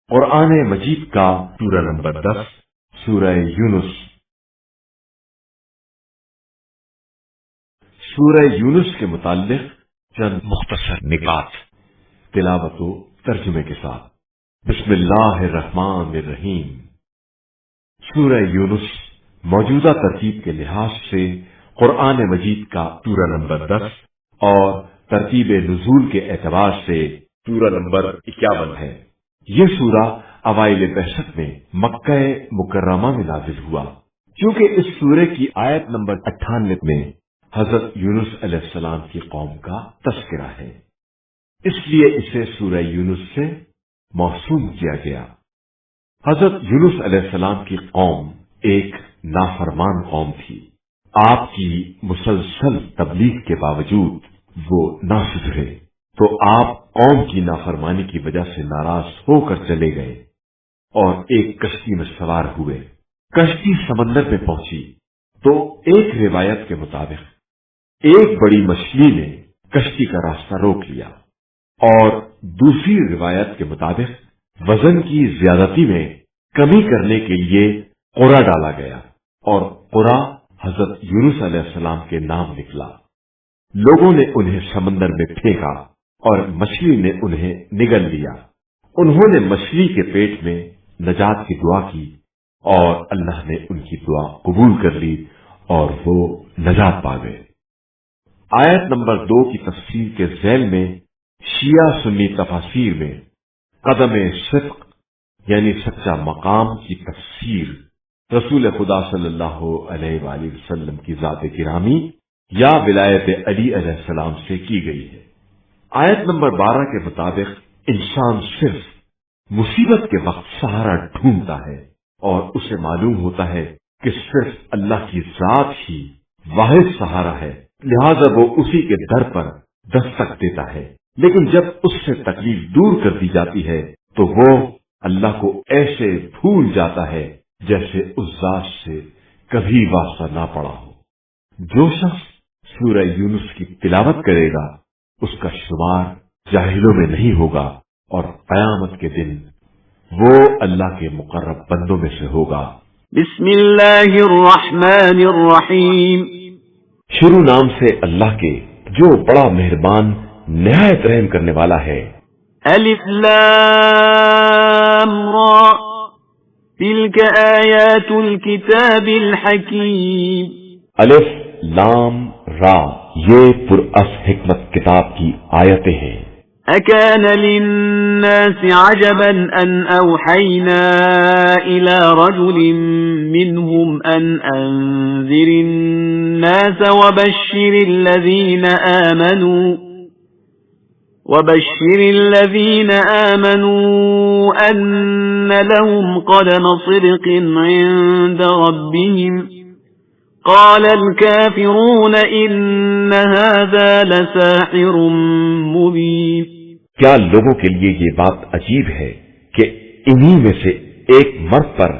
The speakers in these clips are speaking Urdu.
قرآن مجید کا سورہ نمبر 10 سورہ یونس۔ سورہ یونس کے متعلق چند مختصر نکات تلاوت و ترجمے کے ساتھ۔ بسم اللہ الرحمن الرحیم۔ سورہ یونس موجودہ ترتیب کے لحاظ سے قرآن مجید کا سورہ نمبر 10 اور ترتیب نزول کے اعتبار سے سورہ نمبر 51 ہے۔ یہ سورہ اوائل بعثت میں مکہ مکرمہ میں نازل ہوا، کیونکہ اس سورے کی آیت نمبر 98 میں حضرت یونس علیہ السلام کی قوم کا تذکرہ ہے، اس لیے اسے سورہ یونس سے موسوم کیا گیا۔ حضرت یونس علیہ السلام کی قوم ایک نافرمان قوم تھی۔ آپ کی مسلسل تبلیغ کے باوجود وہ نہ سدھرے، تو آپ قوم کی نافرمانی کی وجہ سے ناراض ہو کر چلے گئے اور ایک کشتی میں سوار ہوئے۔ کشتی سمندر میں پہنچی تو ایک روایت کے مطابق ایک بڑی مچھلی نے کشتی کا راستہ روک لیا، اور دوسری روایت کے مطابق وزن کی زیادتی میں کمی کرنے کے لیے قرا ڈالا گیا، اور قرا حضرت یونس علیہ السلام کے نام نکلا۔ لوگوں نے انہیں سمندر میں پھینکا اور مچھلی نے انہیں نگل لیا۔ انہوں نے مچھلی کے پیٹ میں نجات کی دعا کی اور اللہ نے ان کی دعا قبول کر لی اور وہ نجات پا گئے۔ آیت نمبر 2 کی تفسیر کے ذیل میں شیعہ سنی تفاسیر میں قدم صدق یعنی سچا مقام کی تفسیر رسول خدا صلی اللہ علیہ وآلہ وسلم کی ذات گرامی یا ولایت علی علیہ السلام سے کی گئی ہے۔ آیت نمبر 12 کے مطابق انسان صرف مصیبت کے وقت سہارا ڈھونڈتا ہے اور اسے معلوم ہوتا ہے کہ صرف اللہ کی ذات ہی واحد سہارا ہے، لہذا وہ اسی کے در پر دستک دیتا ہے۔ لیکن جب اس سے تکلیف دور کر دی جاتی ہے تو وہ اللہ کو ایسے بھول جاتا ہے جیسے اس ذات سے کبھی واسطہ نہ پڑا ہو۔ جو شخص سورہ یونس کی تلاوت کرے گا اس کا شمار جاہلوں میں نہیں ہوگا، اور قیامت کے دن وہ اللہ کے مقرب بندوں میں سے ہوگا۔ بسم اللہ الرحمن الرحیم۔ شروع نام سے اللہ کے جو بڑا مہربان نہایت رحم کرنے والا ہے۔ الف لام را تلک آیات الکتاب الحکیم۔ الف لام را یہ پراس حکمت کتاب کی آیتیں ہیں۔ اکان للناس عجبا ان اوحینا الى رجل منهم ان انذر الناس وبشر الذين آمنوا ان لهم قدم صدق عند ربهم قال الكافرون ان هذا لساحر مبين۔ کیا لوگوں کے لیے یہ بات عجیب ہے کہ انہی میں سے ایک مرد پر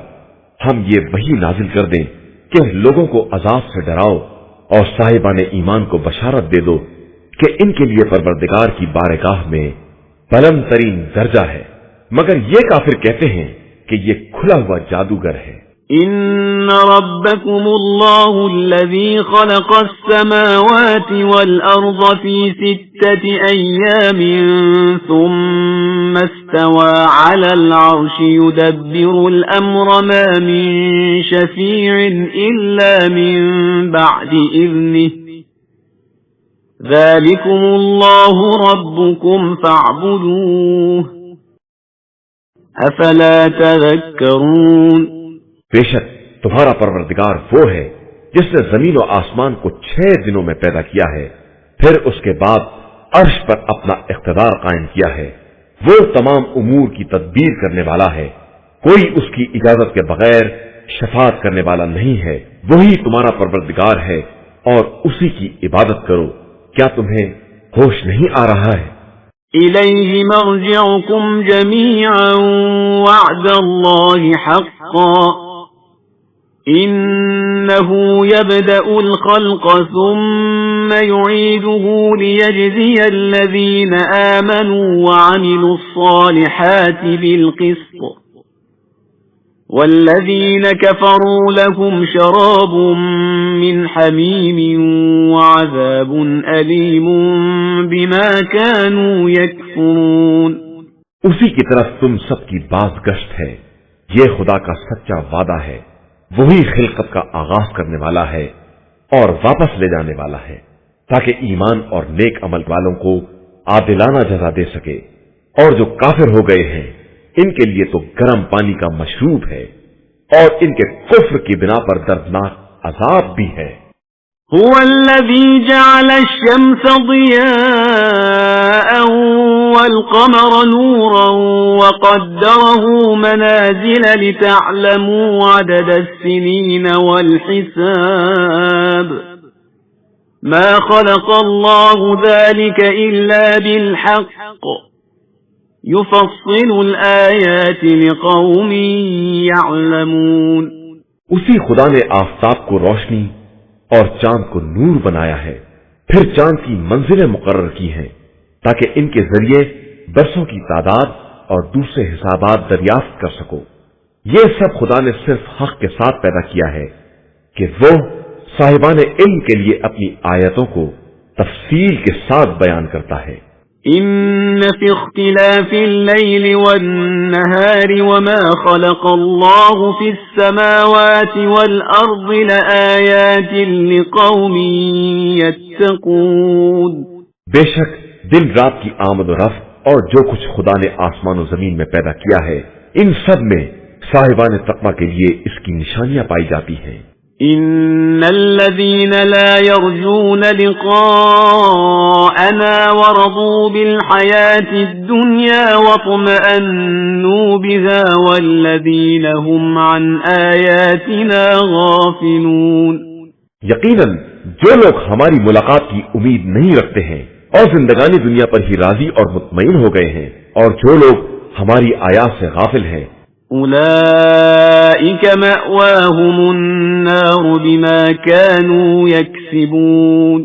ہم یہ وحی نازل کر دیں کہ لوگوں کو عذاب سے ڈراؤ اور صاحبان ایمان کو بشارت دے دو کہ ان کے لیے پروردگار کی بارگاہ میں بلند ترین درجہ ہے، مگر یہ کافر کہتے ہیں کہ یہ کھلا ہوا جادوگر ہے۔ ان ربکم اللہ الذی خلق السماوات والارض فی 6 ایام ثم استوى على العرش يدبر الامر ما من شفیع الا من بعد اذنه ذلكم اللہ ربکم فاعبدوه افلا تذکرون۔ بے شک تمہارا پروردگار وہ ہے جس نے زمین و آسمان کو 6 دنوں میں پیدا کیا ہے، پھر اس کے بعد عرش پر اپنا اقتدار قائم کیا ہے۔ وہ تمام امور کی تدبیر کرنے والا ہے، کوئی اس کی اجازت کے بغیر شفاعت کرنے والا نہیں ہے۔ وہی تمہارا پروردگار ہے اور اسی کی عبادت کرو۔ کیا تمہیں ہوش نہیں آ رہا ہے؟ الیہ مرجعکم جمیعا وعد اللہ حقا انه يبدأ الخلق ثم ثم يعيده ليجزي الذين آمنوا وعملوا الصالحات بالقسط والذين كفروا لهم شراب من حميم وعذاب أليم بما كانوا يكفرون. اسی کی طرف تم سب کی بازگشت ہے. یہ خدا کا سچا وعدہ ہے. وہی خلقت کا آغاز کرنے والا ہے اور واپس لے جانے والا ہے تاکہ ایمان اور نیک عمل والوں کو عادلانہ جزا دے سکے. اور جو کافر ہو گئے ہیں ان کے لیے تو گرم پانی کا مشروب ہے اور ان کے کفر کی بنا پر دردناک عذاب بھی ہے. هو الذي جعل الشمس ضياء والقمر نورا وقدره منازل لتعلموا عدد السنين والحساب ما خلق الله ذلك إلا بالحق يفصل الآيات لقوم يعلمون. اسی خدا نے آفتاب کو روشنی اور چاند کو نور بنایا ہے، پھر چاند کی منزلیں مقرر کی ہیں تاکہ ان کے ذریعے برسوں کی تعداد اور دوسرے حسابات دریافت کر سکو. یہ سب خدا نے صرف حق کے ساتھ پیدا کیا ہے کہ وہ صاحبان علم کے لیے اپنی آیتوں کو تفصیل کے ساتھ بیان کرتا ہے. ان في اختلاف الليل والنهار وما خلق الله في السماوات والارض لآيات لقوم يتقون. بے شک دن رات کی آمد و رفت اور جو کچھ خدا نے آسمان و زمین میں پیدا کیا ہے ان سب میں صاحبان تقوی کے لیے اس کی نشانیاں پائی جاتی ہیں. ان الذين لا يرجون لقاءنا ورضوا بالحياة الدنيا واطمأنوا بها والذين هم عن آياتنا غافلون. یقیناً جو لوگ ہماری ملاقات کی امید نہیں رکھتے ہیں اور زندگانی دنیا پر ہی راضی اور مطمئن ہو گئے ہیں اور جو لوگ ہماری آیات سے غافل ہیں اولئک مأواہم النار بما كانوا یکسبون.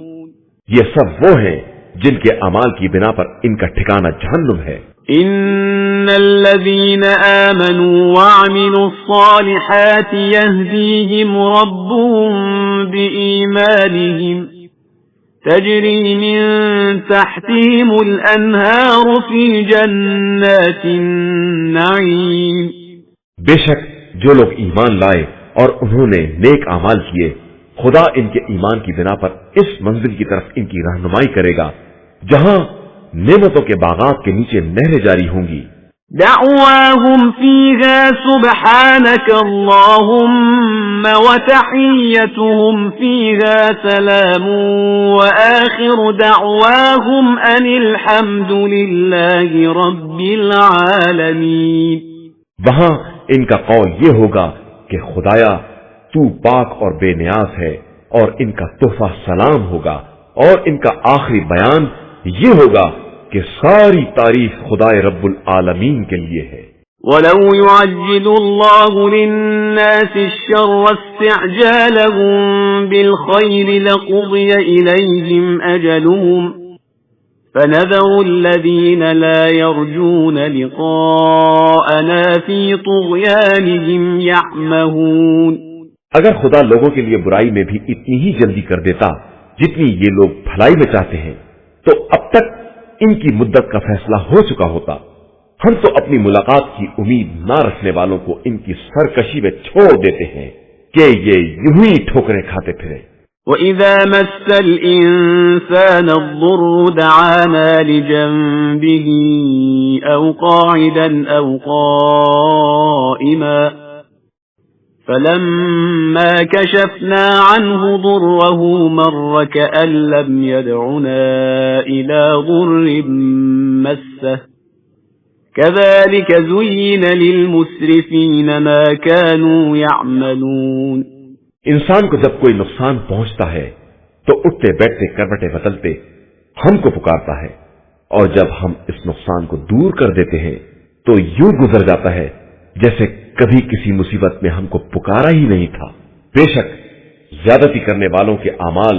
یہ سب وہ ہیں جن کے اعمال کی بنا پر ان کا ٹھکانہ جہنم ہے. ان الذين آمنوا وعملوا الصالحات يهديهم ربهم بإيمانهم تجري من تحتهم الأنهار في جنات النعيم. بے شک جو لوگ ایمان لائے اور انہوں نے نیک اعمال کیے خدا ان کے ایمان کی بنا پر اس منزل کی طرف ان کی رہنمائی کرے گا جہاں نعمتوں کے باغات کے نیچے نہریں جاری ہوں گی. دعواهم فيها سبحانك اللهم وتحيتهم فيها سلام وآخر دعواهم أن الحمد لله رب العالمين. وہاں ان کا قول یہ ہوگا کہ خدایا تو پاک اور بے نیاز ہے اور ان کا تحفہ سلام ہوگا اور ان کا آخری بیان یہ ہوگا کہ ساری تعریف خدائے رب العالمین کے لیے ہے. وَلَوْ يُعَجِّلُ اللَّهُ لِلنَّاسِ الشَّرَّ اسْتِعْجَالَهُم بِالْخَيْرِ لَقُضِيَ إِلَيْهِمْ أَجَلُهُمْ فَنَذَرُ الَّذِينَ لَا يَرْجُونَ لِقَاءَنَا فِي طُغْيَانِهِمْ يَعْمَهُونَ. اگر خدا لوگوں کے لیے برائی میں بھی اتنی ہی جلدی کر دیتا جتنی یہ لوگ بھلائی میں چاہتے ہیں تو اب تک ان کی مدت کا فیصلہ ہو چکا ہوتا. ہم تو اپنی ملاقات کی امید نہ رکھنے والوں کو ان کی سرکشی میں چھوڑ دیتے ہیں کہ یہ یوں ہی ٹھوکریں کھاتے پھرے. وَإِذَا مَسَّ الْإِنسَانَ الضُّرُّ دَعَانَا لِجَنبِهِ أَوْ قَاعِدًا أَوْ قَائِمًا فَلَمَّا كَشَفْنَا عَنْهُ ضُرَّهُ مَرَّ كَأَن لَّمْ يَدْعُنَا إِلَى ضُرٍّ مَّسَّهُ كَذَلِكَ زُيِّنَ لِلْمُسْرِفِينَ مَا كَانُوا يَعْمَلُونَ. انسان کو جب کوئی نقصان پہنچتا ہے تو اٹھتے بیٹھتے کروٹیں بدلتے ہم کو پکارتا ہے اور جب ہم اس نقصان کو دور کر دیتے ہیں تو یوں گزر جاتا ہے جیسے کبھی کسی مصیبت میں ہم کو پکارا ہی نہیں تھا. بے شک زیادتی کرنے والوں کے اعمال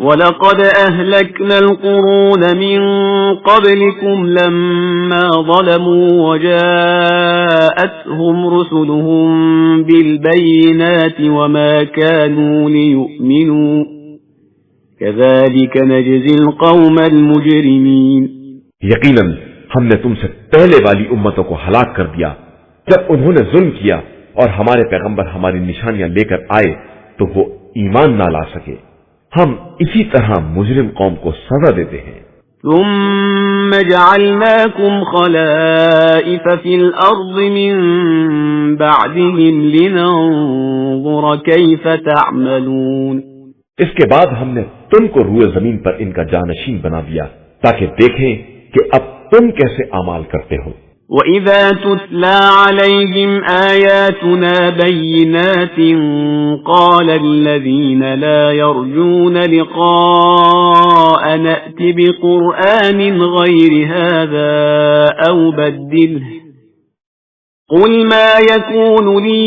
وَلَقَدْ أَهْلَكْنَا الْقُرُونَ مِنْ قَبْلِكُمْ لَمَّا ظَلَمُوا وَجَاءَتْهُمْ رُسُلُهُم بِالْبَيِّنَاتِ وَمَا كَانُوا لِيُؤْمِنُوا كَذَلِكَ نَجْزِي الْقَوْمَ الْمُجْرِمِينَ یقیناً ہم نے تم سے پہلے والی امتوں کو ہلاک کر دیا جب انہوں نے ظلم کیا اور ہمارے پیغمبر ہماری نشانیاں لے کر آئے تو وہ ایمان نہ لا سکے۔ ہم اسی طرح مجرم قوم کو سزا دیتے ہیں۔ ثم جعلناكم خلائف في الأرض من بعدهم لننظر كيف تعملون۔ اس کے بعد ہم نے تم کو روئے زمین پر ان کا جانشین بنا دیا تاکہ دیکھیں کہ اب تم کیسے اعمال کرتے ہو۔ وَإِذَا تُتْلَى عَلَيْهِمْ آيَاتُنَا بَيِّنَاتٍ قَالَ الَّذِينَ لَا يَرْجُونَ لِقَاءَنَا ائْتِ بِقُرْآنٍ غَيْرِ هَذَا أَوْ بَدِّلْهُ قُلْ مَا يَكُونُ لِي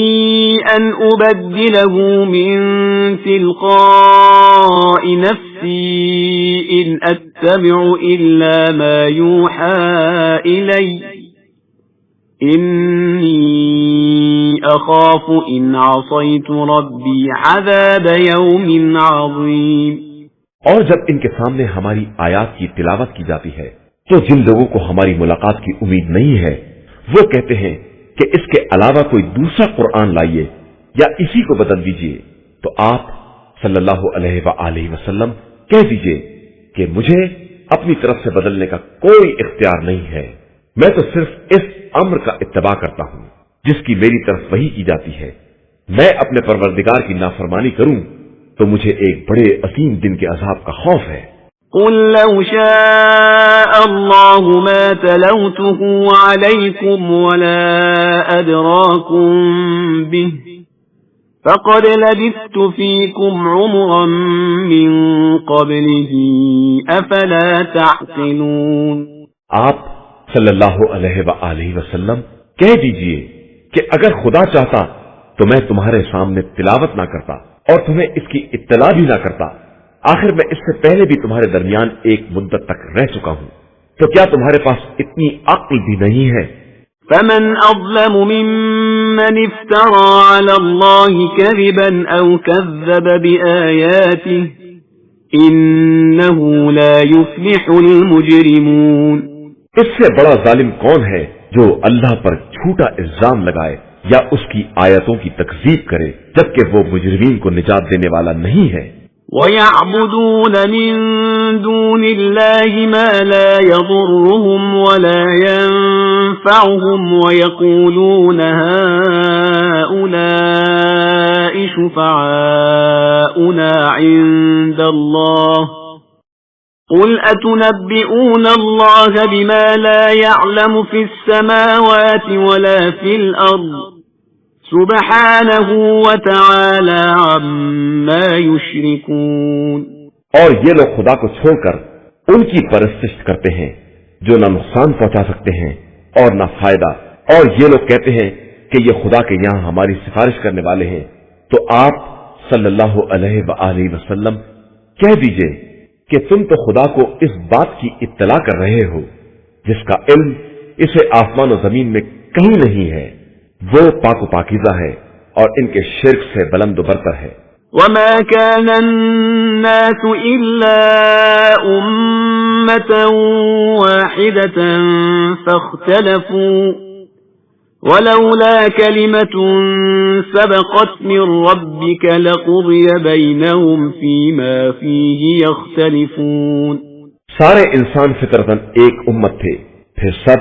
أَنْ أُبَدِّلَهُ مِنْ تِلْقَاءِ نَفْسِي إِنْ أَتَّبِعُ إِلَّا مَا يُوحَى إِلَيَّ إِنِّي أَخَافُ إِنْ عَصَيْتُ رَبِّي عَذَابَ يَوْمٍ عَظِيمٍ۔ اور جب ان کے سامنے ہماری آیات کی تلاوت کی جاتی ہے تو جن لوگوں کو ہماری ملاقات کی امید نہیں ہے وہ کہتے ہیں کہ اس کے علاوہ کوئی دوسرا قرآن لائیے یا اسی کو بدل دیجیے، تو آپ صلی اللہ علیہ وآلہ وسلم کہہ دیجئے کہ مجھے اپنی طرف سے بدلنے کا کوئی اختیار نہیں ہے، میں تو صرف اس امر کا اتباع کرتا ہوں جس کی میری طرف وحی کی جاتی ہے۔ میں اپنے پروردگار کی نافرمانی کروں تو مجھے ایک بڑے عظیم دن کے عذاب کا خوف ہے۔ قل لو شاء الله ما تلوته عليكم ولا أدراكم به فقد لبثت فيكم عمرا من قبله أفلا تعقلون۔ آپ صلی اللہ علیہ وآلہ وسلم کہہ دیجئے کہ اگر خدا چاہتا تو میں تمہارے سامنے تلاوت نہ کرتا اور تمہیں اس کی اطلاع بھی نہ کرتا، آخر میں اس سے پہلے بھی تمہارے درمیان ایک مدت تک رہ چکا ہوں، تو کیا تمہارے پاس اتنی عقل بھی نہیں ہے؟ فمن أظلم ممن افترى على الله كذبا أو كذب بآياته إنه لا يفلح المجرمون۔ اس سے بڑا ظالم کون ہے جو اللہ پر جھوٹا الزام لگائے یا اس کی آیتوں کی تکذیب کرے جبکہ وہ مجرمین کو نجات دینے والا نہیں ہے۔ وَيَعْبُدُونَ مِن دُونِ اللَّهِ مَا لَا يَضُرُّهُمْ وَلَا يَنفَعُهُمْ وَيَقُولُونَ هَؤُلَاءِ شُفَعَاؤُنَا عِندَ اللَّهِ قُلْ أَتُنَبِّئُونَ اللَّهَ بِمَا لَا يَعْلَمُ فِي السَّمَاوَاتِ وَلَا فِي الْأَرْضِ سبحانہ وتعالی عما یشرکون۔ اور یہ لوگ خدا کو چھوڑ کر ان کی پرستش کرتے ہیں جو نہ نقصان پہنچا سکتے ہیں اور نہ فائدہ، اور یہ لوگ کہتے ہیں کہ یہ خدا کے یہاں ہماری سفارش کرنے والے ہیں، تو آپ صلی اللہ علیہ وآلہ وسلم کہہ دیجئے کہ تم تو خدا کو اس بات کی اطلاع کر رہے ہو جس کا علم اسے آسمان و زمین میں کہیں نہیں ہے، وہ پاک و پاکیزہ ہے اور ان کے شرک سے بلند و برتر ہے۔ وَمَا كَانَ النَّاسُ إِلَّا أُمَّةً وَاحِدَةً فَاخْتَلَفُوا وَلَوْلَا كَلِمَةٌ سَبَقَتْ مِنْ رَبِّكَ لَقُضِيَ بَيْنَهُمْ فِيمَا فِيهِ يَخْتَلِفُونَ۔ سارے انسان فطرتاً ایک امت تھے، پھر سب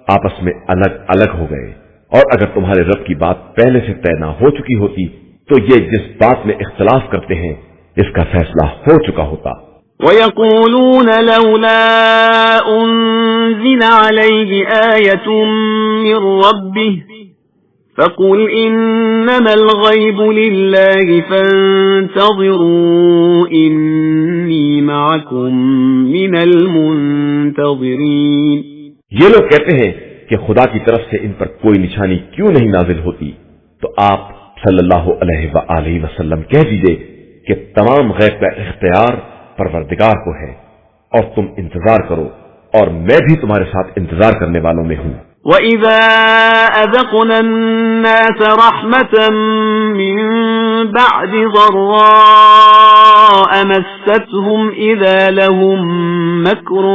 آپس میں الگ الگ ہو گئے، اور اگر تمہارے رب کی بات پہلے سے طے نہ ہو چکی ہوتی تو یہ جس بات میں اختلاف کرتے ہیں اس کا فیصلہ ہو چکا ہوتا۔ وَيَقُولُونَ لَوْلَا أُنزِلَ عَلَيْهِ آيَةٌ مِّن رَّبِّهِ فَقُلْ إِنَّمَا الْغَيْبُ لِلَّهِ فَانتَظِرُوا إِنِّي مَعَكُمْ مِنَ الْمُنتَظِرِينَ۔ یہ لوگ کہتے ہیں کہ خدا کی طرف سے ان پر کوئی نشانی کیوں نہیں نازل ہوتی، تو آپ صلی اللہ علیہ وآلہ وسلم کہہ دیجئے کہ تمام غیب کا اختیار پروردگار کو ہے، اور تم انتظار کرو اور میں بھی تمہارے ساتھ انتظار کرنے والوں میں ہوں۔ وَإِذَا أَذَقْنَا النَّاسَ رَحْمَةً مِّن بَعْدِ ضَرَّاءَ مَسَّتْهُمْ إِذَا لَهُم مَّكْرٌ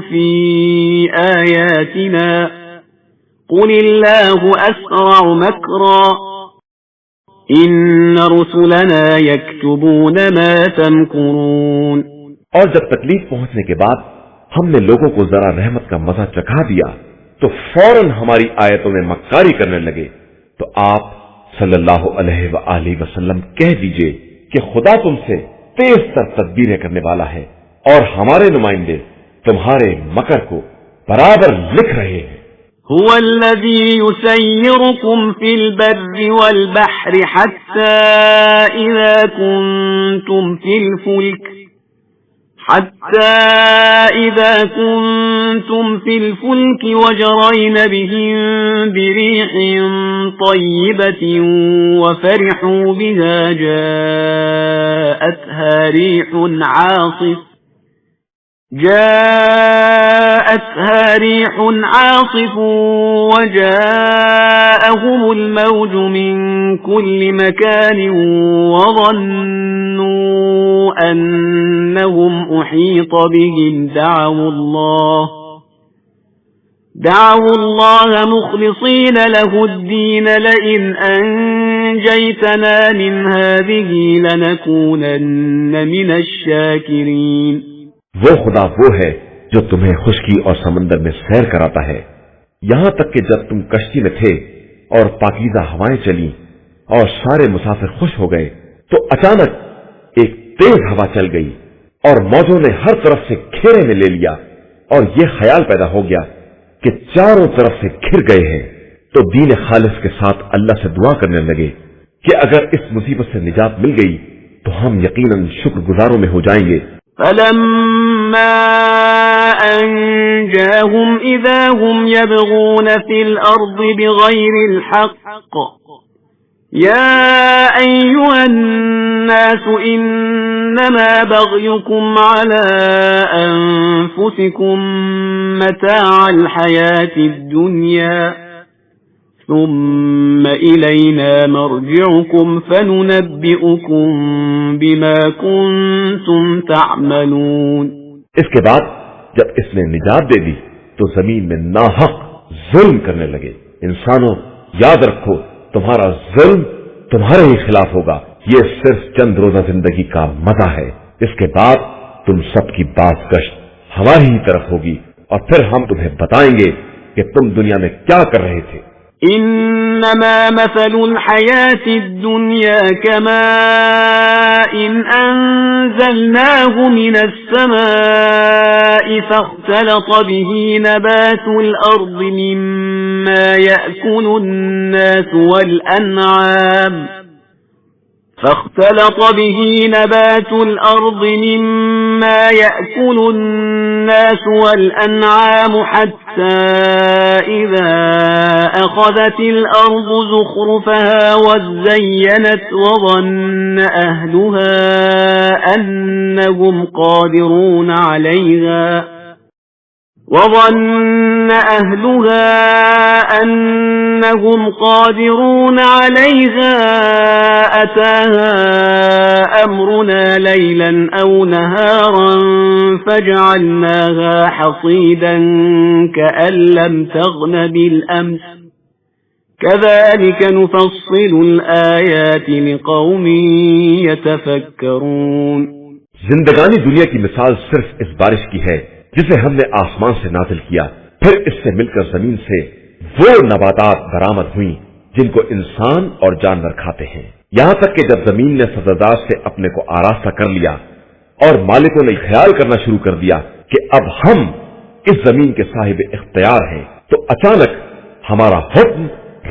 فِي آيَاتِنَا قُلِ اللَّهُ أَسْرَعُ مَكْرًا إِنَّ رُسُلَنَا يَكْتُبُونَ مَا تَمْكُرُونَ۔ اور جب تکلیف پہنچنے کے بعد ہم نے لوگوں کو ذرا رحمت کا مزہ چکھا دیا تو فوراً ہماری آیتوں میں مکاری کرنے لگے، تو آپ صلی اللہ علیہ وآلہ وسلم کہہ دیجئے کہ خدا تم سے تیز تر تدبیریں کرنے والا ہے، اور ہمارے نمائندے تمہارے مکر کو برابر لکھ رہے ہیں۔ هو الذي يسيركم في البر والبحر حتى إذا كنتم في الفلك وجرين بهم بريح طيبة وفرحوا بها جاءتها ريح عاصف وجاءهم الموج من كل مكان وظنوا أنهم أحيط بهم دعوا الله مخلصين له الدين لئن أنجيتنا من هذه لنكونن من الشاكرين۔ وہ خدا وہ ہے جو تمہیں خشکی اور سمندر میں سیر کراتا ہے، یہاں تک کہ جب تم کشتی میں تھے اور پاکیزہ ہوائیں چلی اور سارے مسافر خوش ہو گئے تو اچانک ایک تیز ہوا چل گئی اور موجوں نے ہر طرف سے گھیرے میں لے لیا، اور یہ خیال پیدا ہو گیا کہ چاروں طرف سے گھر گئے ہیں، تو دین خالص کے ساتھ اللہ سے دعا کرنے لگے کہ اگر اس مصیبت سے نجات مل گئی تو ہم یقیناً شکر گزاروں میں ہو جائیں گے۔ فَلَمَّا أَنْجَاهُمْ إِذَا هُمْ يَبْغُونَ فِي الْأَرْضِ بِغَيْرِ الْحَقِّ يَا أَيُّهَا النَّاسُ إِنَّمَا بَغْيُكُمْ عَلَى أَنفُسِكُمْ مَتَاعَ الْحَيَاةِ الدُّنْيَا ثُمَّ إِلَيْنَا مَرْجِعُكُمْ فَنُنَبِّئُكُمْ بِمَا كُنْتُمْ تَعْمَلُونَ۔ اس کے بعد جب اس نے نجات دے دی تو زمین میں ناحق ظلم کرنے لگے۔ انسانوں یاد رکھو تمہارا ظلم تمہارے ہی خلاف ہوگا، یہ صرف چند روزہ زندگی کا مزہ ہے، اس کے بعد تم سب کی باز گشت ہماری ہی طرف ہوگی، اور پھر ہم تمہیں بتائیں گے کہ تم دنیا میں کیا کر رہے تھے۔ إنما مثل الحياة الدنيا كماء أنزلناه من السماء فاختلط به نبات الأرض مما يأكل الناس والأنعام حتى إذا أخذت الأرض زخرفها وزينت وظن أهلها أنهم قادرون عليها أتاها أمرنا ليلا أو نهارا فجعلناها حصيدا كأن لم تغن بالأمس كذلك نفصل الآيات لقوم يتفكرون۔ زندگانی دنیا کی مثال صرف اس بارش کی ہے جسے ہم نے آسمان سے نازل کیا، پھر اس سے مل کر زمین سے وہ نباتات برآمد ہوئیں جن کو انسان اور جانور کھاتے ہیں، یہاں تک کہ جب زمین نے سزادار سے اپنے کو آراستہ کر لیا اور مالکوں نے خیال کرنا شروع کر دیا کہ اب ہم اس زمین کے صاحب اختیار ہیں، تو اچانک ہمارا حکم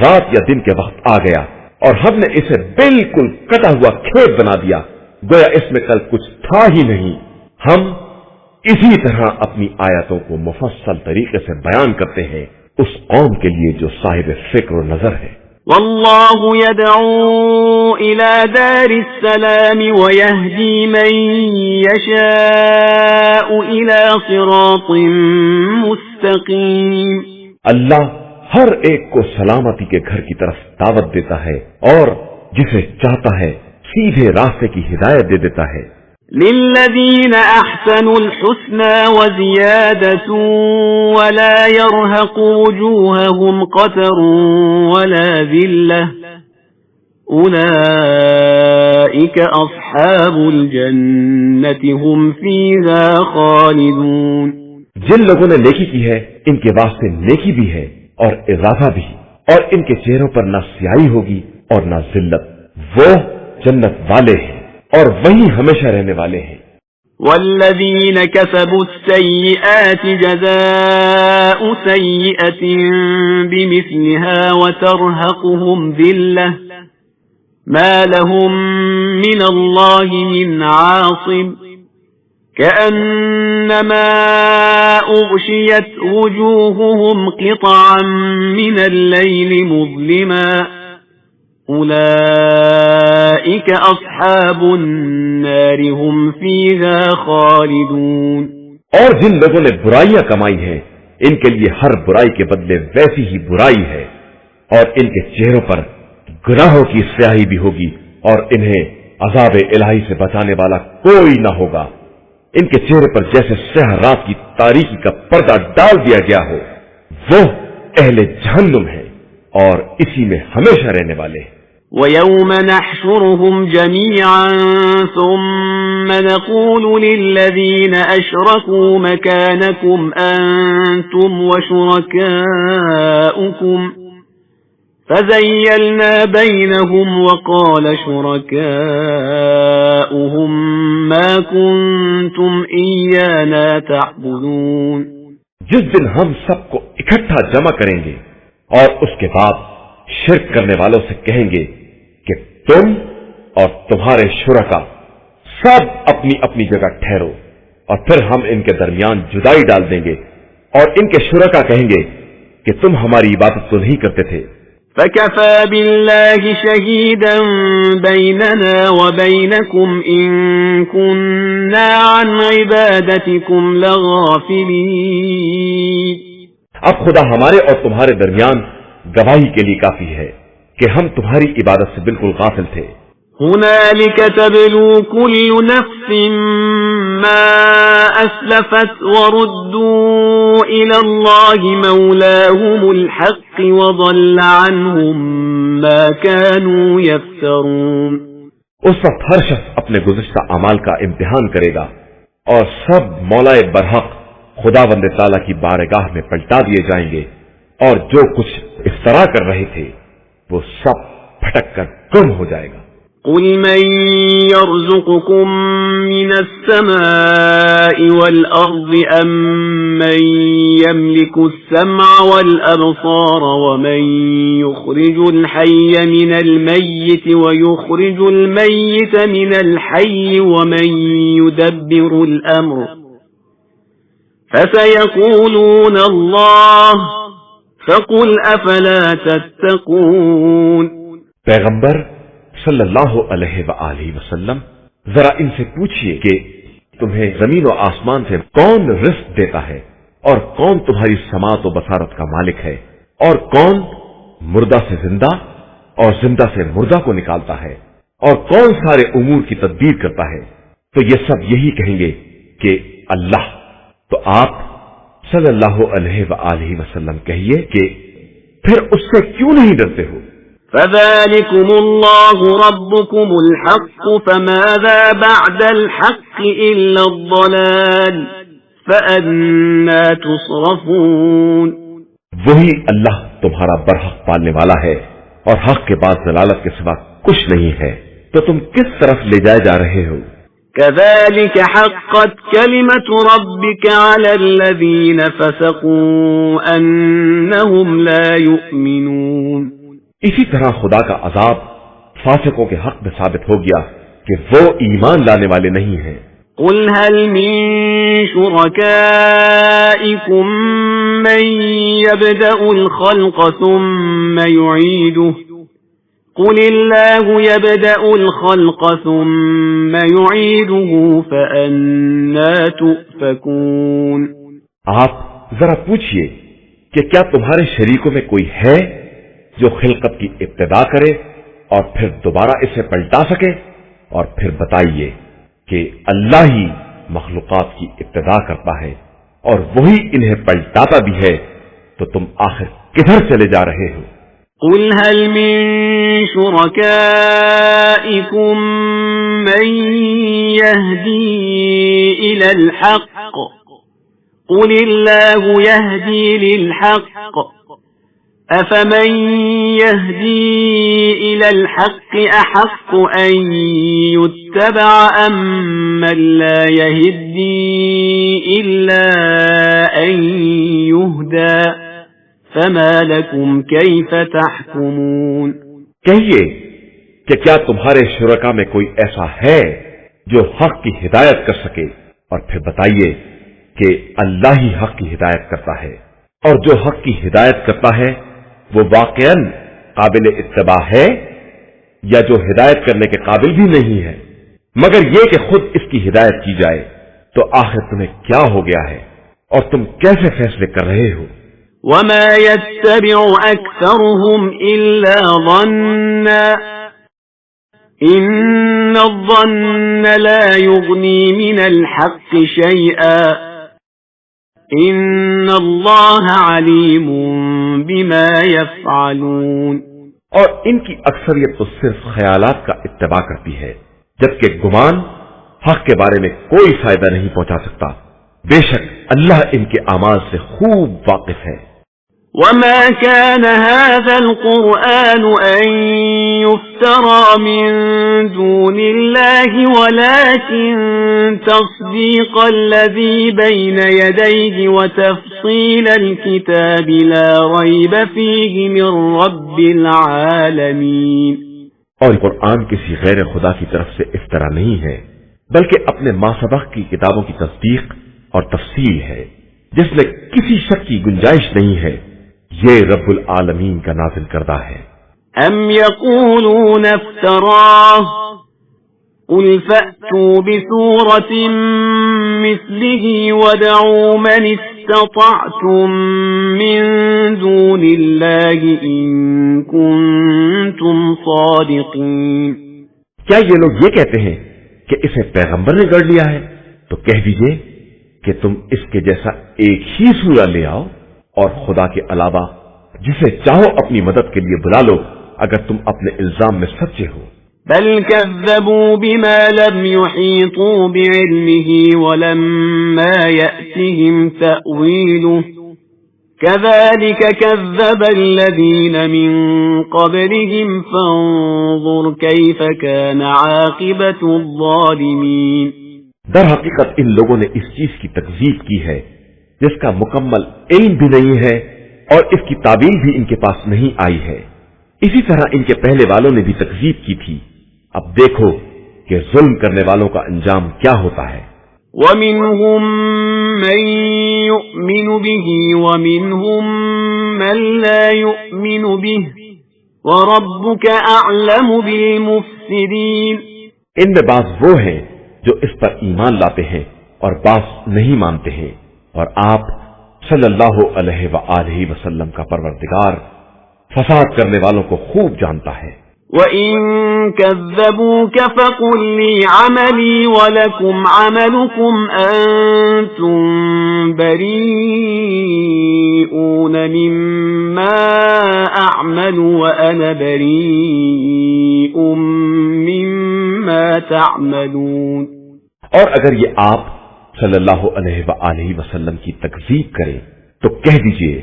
رات یا دن کے وقت آ گیا اور ہم نے اسے بالکل کٹا ہوا کھیت بنا دیا، گویا اس میں کل کچھ تھا ہی نہیں۔ ہم اسی طرح اپنی آیاتوں کو مفصل طریقے سے بیان کرتے ہیں اس قوم کے لیے جو صاحب فکر و نظر ہے۔ والله يدعو إلى دار السلام ويهدي من يشاء إلى صراط مستقيم. اللہ ہر ایک کو سلامتی کے گھر کی طرف دعوت دیتا ہے اور جسے چاہتا ہے سیدھے راستے کی ہدایت دے دیتا ہے. للذين أحسنوا الحسنى وزيادة ولا يرهق وجوههم قتر ولا ذلة أولئك أصحاب الجنة هم فيها خالدون. جن لوگوں نے نیکی کی ہے ان کے واسطے نیکی بھی ہے اور اضافہ بھی، اور ان کے چہروں پر نہ سیاہی ہوگی اور نہ ذلت. وہ جنت والے ہیں اور وہیں ہمیشہ رہنے والے ہیں. والذین کسبوا السیئات جزاء سیئة بمثلها وترهقهم ذلة ما لهم من اللہ من عاصم كأنما أغشيت وجوههم قطعا من الليل مظلما أولئك أصحاب النار هم فيها خالدون. اور جن لوگوں نے برائیاں کمائی ہیں ان کے لیے ہر برائی کے بدلے ویسی ہی برائی ہے، اور ان کے چہروں پر گناہوں کی سیاہی بھی ہوگی اور انہیں عذاب الہی سے بچانے والا کوئی نہ ہوگا. ان کے چہرے پر جیسے سیاہ رات کی تاریکی کا پردہ ڈال دیا گیا ہو. وہ اہل جہنم ہے اور اسی میں ہمیشہ رہنے والے ہیں. وَيَوْمَ نَحْشُرُهُمْ جَمِيعًا ثُمَّ نَقُولُ لِلَّذِينَ أَشْرَكُوا مَكَانَكُمْ أَنْتُمْ وَشُرَكَاؤُكُمْ فَزَيَّلْنَا بَيْنَهُمْ وَقَالَ شُرَكَاؤُهُمْ مَا كُنْتُمْ إِيَّانَا تَعْبُدُونَ. جس دن ہم سب کو اکٹھا جمع کریں گے اور اس کے بعد شرک کرنے والوں سے کہیں گے کہ تم اور تمہارے شرکا سب اپنی اپنی جگہ ٹھہرو، اور پھر ہم ان کے درمیان جدائی ڈال دیں گے اور ان کے شرکا کہیں گے کہ تم ہماری عبادت تو نہیں کرتے تھے. فَكَفَى بِاللَّهِ شَهِيدًا بَيْنَنَا وَبَيْنَكُمْ إِن كُنَّا عَنْ عِبَادَتِكُمْ لَغَافِلِينَ. اب خدا ہمارے اور تمہارے درمیان گواہی کے لیے کافی ہے کہ ہم تمہاری عبادت سے بالکل غافل تھے. هُنَالِكَ تَبْلُو كُلُّ نَفْسٍ مَا أَسْلَفَتْ وَرُدُّوا إِلَى اللَّهِ مَوْلَاهُمُ الْحَقِّ وَضَلَّ عَنْهُمْ مَا كَانُوا يَفْتَرُونَ. اس وقت ہر شخص اپنے گزشتہ اعمال کا امتحان کرے گا اور سب مولا برحق خداوند تعالیٰ کی بارگاہ میں پلٹا دیے جائیں گے، اور جو کچھ افترا کر رہے تھے وہ سب پھٹک کر گم ہو جائے گا. قُلْ مَنْ يَرْزُقُكُمْ مِنَ السَّمَاءِ وَالْأَرْضِ أَمَّنْ يَمْلِكُ السَّمْعَ وَالْأَبْصَارَ وَمَنْ يُخْرِجُ الْحَيَّ مِنَ الْمَيِّتِ وَيُخْرِجُ الْمَيِّتَ مِنَ الْحَيِّ وَمَنْ يُدَبِّرُ الْأَمْرَ فَسَيَقُولُونَ اللَّهُ فَقُلْ أَفَلَا تَتَّقُونَ. پیغمبر صلی اللہ علیہ وآلہ وسلم ذرا ان سے پوچھئے کہ تمہیں زمین و آسمان سے کون رزق دیتا ہے، اور کون تمہاری سماعت و بصارت کا مالک ہے، اور کون مردہ سے زندہ اور زندہ سے مردہ کو نکالتا ہے، اور کون سارے امور کی تدبیر کرتا ہے. تو یہ سب یہی کہیں گے کہ اللہ. تو آپ صلی اللہ علیہ وآلہ وسلم کہیے کہ پھر اس سے کیوں نہیں ڈرتے ہو؟ فَذَلِكُمُ اللَّهُ رَبُّكُمُ الْحَقُّ فَمَاذَا بَعْدَ الْحَقِّ إِلَّا الضَّلَالُ فَأَنَّى تُصْرَفُونَ. وہی اللہ تمہارا برحق پالنے والا ہے، اور حق کے بعد ضلالت کے سوا کچھ نہیں ہے، تو تم کس طرف لے جائے جا رہے ہو؟ كَذَلِكَ حَقَّتْ كَلِمَةُ رَبِّكَ عَلَى الَّذِينَ فَسَقُوا أَنَّهُمْ لَا يُؤْمِنُونَ. اسی طرح خدا کا عذاب فاسقوں کے حق میں ثابت ہو گیا کہ وہ ایمان لانے والے نہیں ہیں. قُلْ هَلْ مِن شُرَكَائِكُم مَّن يَبْدَأُ الْخَلْقَ ثُمَّ يُعِيدُهُ قل الله يبدأ الخلق ثم يعيده فأنا تؤفكون۔ آپ ذرا پوچھئے کہ کیا تمہارے شریکوں میں کوئی ہے جو خلقت کی ابتدا کرے اور پھر دوبارہ اسے پلٹا سکے؟ اور پھر بتائیے کہ اللہ ہی مخلوقات کی ابتدا کرتا ہے اور وہی انہیں پلٹاتا بھی ہے، تو تم آخر کدھر چلے جا رہے ہو؟ قل هل من شركائكم من يهدي إلى الحق قل الله يهدي للحق أفمن يهدي إلى الحق أحق أن يتبع أم من لا يهدي إلا أن يهدى فما لكم كيف تحكمون۔ کہیے کہ کیا تمہارے شرکا میں کوئی ایسا ہے جو حق کی ہدایت کر سکے؟ اور پھر بتائیے کہ اللہ ہی حق کی ہدایت کرتا ہے، اور جو حق کی ہدایت کرتا ہے وہ واقعاً قابل اتباع ہے یا جو ہدایت کرنے کے قابل بھی نہیں ہے؟ مگر یہ کہ خود اس کی ہدایت کی جائے تو آخر تمہیں کیا ہو گیا ہے اور تم کیسے فیصلے کر رہے ہو؟ وما يتبع أكثرهم إلا ظنا إن الظن لا يغني من الحق شيئا إن الله عليم بما يفعلون۔ اور ان کی اکثریت تو صرف خیالات کا اتباع کرتی ہے، جبکہ گمان حق کے بارے میں کوئی فائدہ نہیں پہنچا سکتا۔ بے شک اللہ ان کے اعمال سے خوب واقف ہے۔ وما كان هذا القرآن أن يفترى من دون الله ولكن تصديق الذي بين يديه وتفصيل الكتاب لا ريب فيه من رب العالمين۔ اور قرآن کسی غیر خدا کی طرف سے افطرا نہیں ہے، بلکہ اپنے ما سبق کی کتابوں کی تصدیق اور تفصیل ہے جس میں کسی شک کی گنجائش نہیں ہے۔ یہ رب العالمین کا نازل کردہ ہے۔ ام یقولون افتراہ قل فأتوا بسورة مثله وادعوا من استطعتم من دون الله إن كنتم صادقين۔ کیا یہ لوگ یہ کہتے ہیں کہ اسے پیغمبر نے گڑھ لیا ہے؟ تو کہہ دیجئے کہ تم اس کے جیسا ایک ہی سورہ لے آؤ اور خدا کے علاوہ جسے چاہو اپنی مدد کے لیے بلا لو اگر تم اپنے الزام میں سچے ہو۔ بل كذبوا بما لم يحيطوا بعلمه ولما يأتهم تأويله كذلك كذب الذين من قبلهم فانظر كيف كان عاقبة الظالمين۔ در حقیقت ان لوگوں نے اس چیز کی تکذیب کی ہے جس کا مکمل علم بھی نہیں ہے اور اس کی تعبیر بھی ان کے پاس نہیں آئی ہے۔ اسی طرح ان کے پہلے والوں نے بھی تکذیب کی تھی۔ اب دیکھو کہ ظلم کرنے والوں کا انجام کیا ہوتا ہے۔ وَمِنْهُمْ مَنْ يُؤْمِنُ بِهِ وَمِنْهُمْ مَنْ لَا يُؤْمِنُ بِهِ وَرَبُّكَ أَعْلَمُ بِالْمُفْسِدِينَ۔ ان میں بعض وہ ہیں جو اس پر ایمان لاتے ہیں اور بعض نہیں مانتے ہیں، اور آپ صلی اللہ علیہ وآلہ وسلم کا پروردگار فساد کرنے والوں کو خوب جانتا ہے۔ وَإِن كَذَّبُوكَ فَقُل لِّي عَمَلِي وَلَكُمْ عَمَلُكُمْ أَنتُم بَرِيئُونَ مِمَّا أَعْمَلُ وَأَنَا بَرِيءٌ مِّمَّا تَعْمَلُونَ۔ اور اگر یہ آپ صلی اللہ علیہ وآلہ وسلم کی تکذیب کریں تو کہہ دیجئے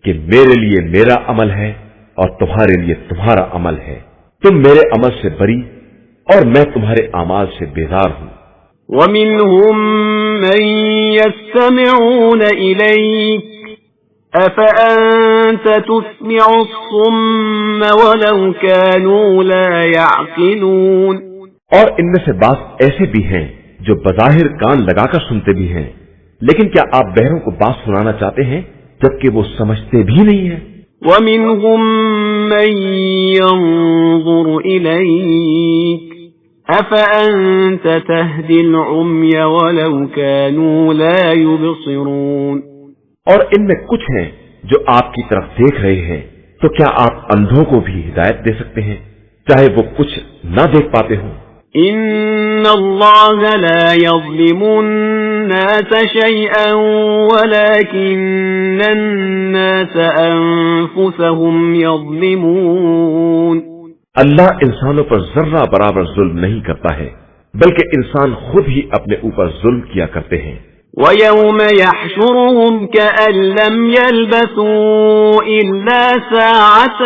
کہ میرے لیے میرا عمل ہے اور تمہارے لیے تمہارا عمل ہے، تم میرے عمل سے بری اور میں تمہارے اعمال سے بیزار ہوں۔ وَمِنْهُمْ مَنْ يَسْتَمِعُونَ إِلَيْكَ أَفَأَنْتَ تُسْمِعُ الصُّمَّ وَلَوْ كَانُوا لَا يَعْقِلُونَ۔ اور ان میں سے بعض ایسے بھی ہیں جو بظاہر کان لگا کر سنتے بھی ہیں، لیکن کیا آپ بہروں کو بات سنانا چاہتے ہیں جبکہ وہ سمجھتے بھی نہیں ہیں؟ وَمِنْهُمْ من ينظر إليك أفأنت تهدي العمي ولو كانوا لا يبصرون۔ اور ان میں کچھ ہیں جو آپ کی طرف دیکھ رہے ہیں، تو کیا آپ اندھوں کو بھی ہدایت دے سکتے ہیں چاہے وہ کچھ نہ دیکھ پاتے ہوں؟ إن الله لا يظلم الناس شيئا ولكن الناس أنفسهم يظلمون۔ اللہ انسانوں پر ذرہ برابر ظلم نہیں کرتا ہے، بلکہ انسان خود ہی اپنے اوپر ظلم کیا کرتے ہیں۔ وَيَوْمَ يَحْشُرُهُمْ كَأَن لَّمْ يَلْبَثُوا إِلَّا سَاعَةً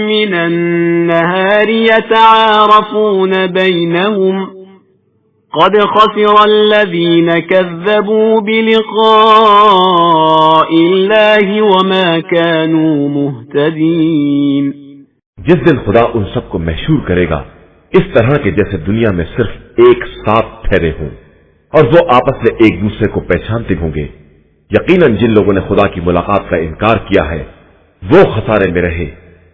مِّنَ النَّهَارِ يَتَعَارَفُونَ بَيْنَهُمْ قَدْ خَسِرَ الَّذِينَ كَذَّبُوا بِلِقَاءِ اللَّهِ وَمَا كَانُوا مُهْتَدِينَ۔ جس دن خدا ان سب کو محشور کرے گا اس طرح کے جیسے دنیا میں صرف ایک ساتھ ٹھہرے ہوں، اور وہ آپس میں ایک دوسرے کو پہچانتے ہوں گے۔ یقیناً جن لوگوں نے خدا کی ملاقات کا انکار کیا ہے وہ خسارے میں رہے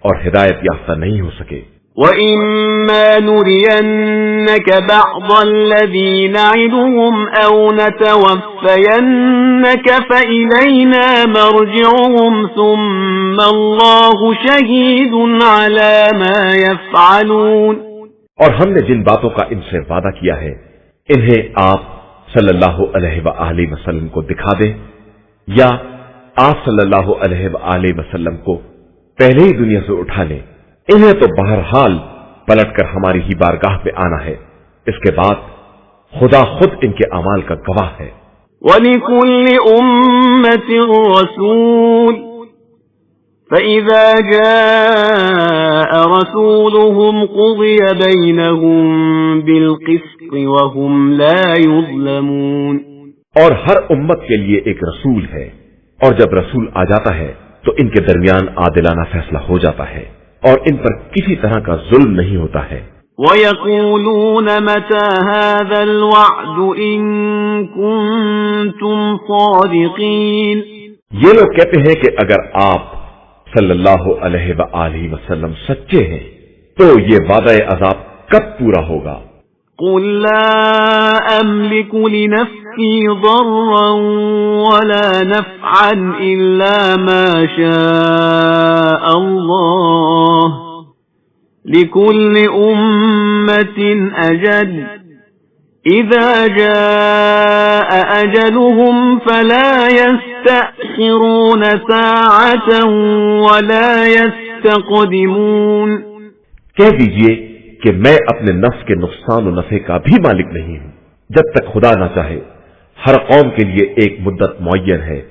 اور ہدایت یافتہ نہیں ہو سکے۔ وَإِمَّا نُرِيَنَّكَ بَعْضَ الَّذِي نَعِدُهُمْ أَوْ نَتَوَفَّيَنَّكَ فَإِلَيْنَا مَرْجِعُهُمْ ثُمَّ اللَّهُ شَهِيدٌ عَلَى مَا يَفْعَلُونَ۔ اور ہم نے جن باتوں کا ان سے وعدہ کیا ہے انہیں آپ صلی اللہ علیہ وآلہ وسلم کو دکھا دیں، یا آپ صلی اللہ علیہ وآلہ وسلم کو پہلے ہی دنیا سے اٹھا لیں۔ انہیں تو بہرحال پلٹ کر ہماری ہی بارگاہ میں آنا ہے، اس کے بعد خدا خود ان کے اعمال کا گواہ ہے۔ وَلِكُلِّ أُمَّةٍ رَسُولٌ فَإِذَا جَاءَ رَسُولُهُمْ قُضِيَ بَيْنَهُم بِالْقِسْطِ وَهُمْ لَا يُظْلَمُونَ۔ اور ہر امت کے لیے ایک رسول ہے، اور جب رسول آ جاتا ہے تو ان کے درمیان عادلانہ فیصلہ ہو جاتا ہے اور ان پر کسی طرح کا ظلم نہیں ہوتا ہے۔ وَيَقُولُونَ مَتَى هَذَا الْوَعْدُ إِن كُنتُمْ صَادِقِينَ۔ یہ لوگ کہتے ہیں کہ اگر آپ صلی اللہ علیہ وآلہ وسلم سچے ہیں تو یہ وعدہ عذاب کب پورا ہوگا؟ قُل لَّا أَمْلِكُ لِنَفْسِي ضَرًّا وَلَا نَفْعًا إِلَّا مَا شَاءَ اللَّهُ لِكُلِّ أُمَّةٍ أَجَلٌ إِذَا جَاءَ أَجَلُهُمْ فَلَا يَسْتَأْخِرُونَ سَاعَةً وَلَا يَسْتَقْدِمُونَ۔ کہہ دیجئے کہ میں اپنے نفس کے نقصان و نفع کا بھی مالک نہیں ہوں، جب تک خدا نہ چاہے۔ ہر قوم کے لیے ایک مدت معین ہے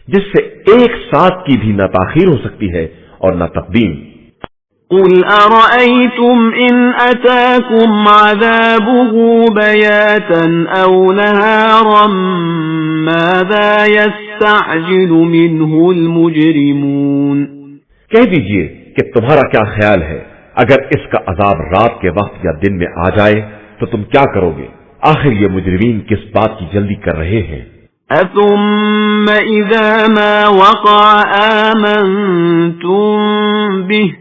جس سے ایک ساتھ کی بھی نہ تاخیر ہو سکتی ہے اور نہ تقدیم۔ قُلْ أَرَأَيْتُمْ إِنْ أَتَاكُمْ عَذَابُهُ بَيَاتًا أَوْ نَهَارًا مَاذَا يَسْتَعْجِلُ مِنْهُ الْمُجْرِمُونَ۔ کہہ دیجئے کہ تمہارا کیا خیال ہے اگر اس کا عذاب رات کے وقت یا دن میں آ جائے تو تم کیا کرو گے؟ آخر یہ مجرمین کس بات کی جلدی کر رہے ہیں؟ أَثُمَّ إِذَا مَا وَقَعَ آمَنْتُمْ بِهِ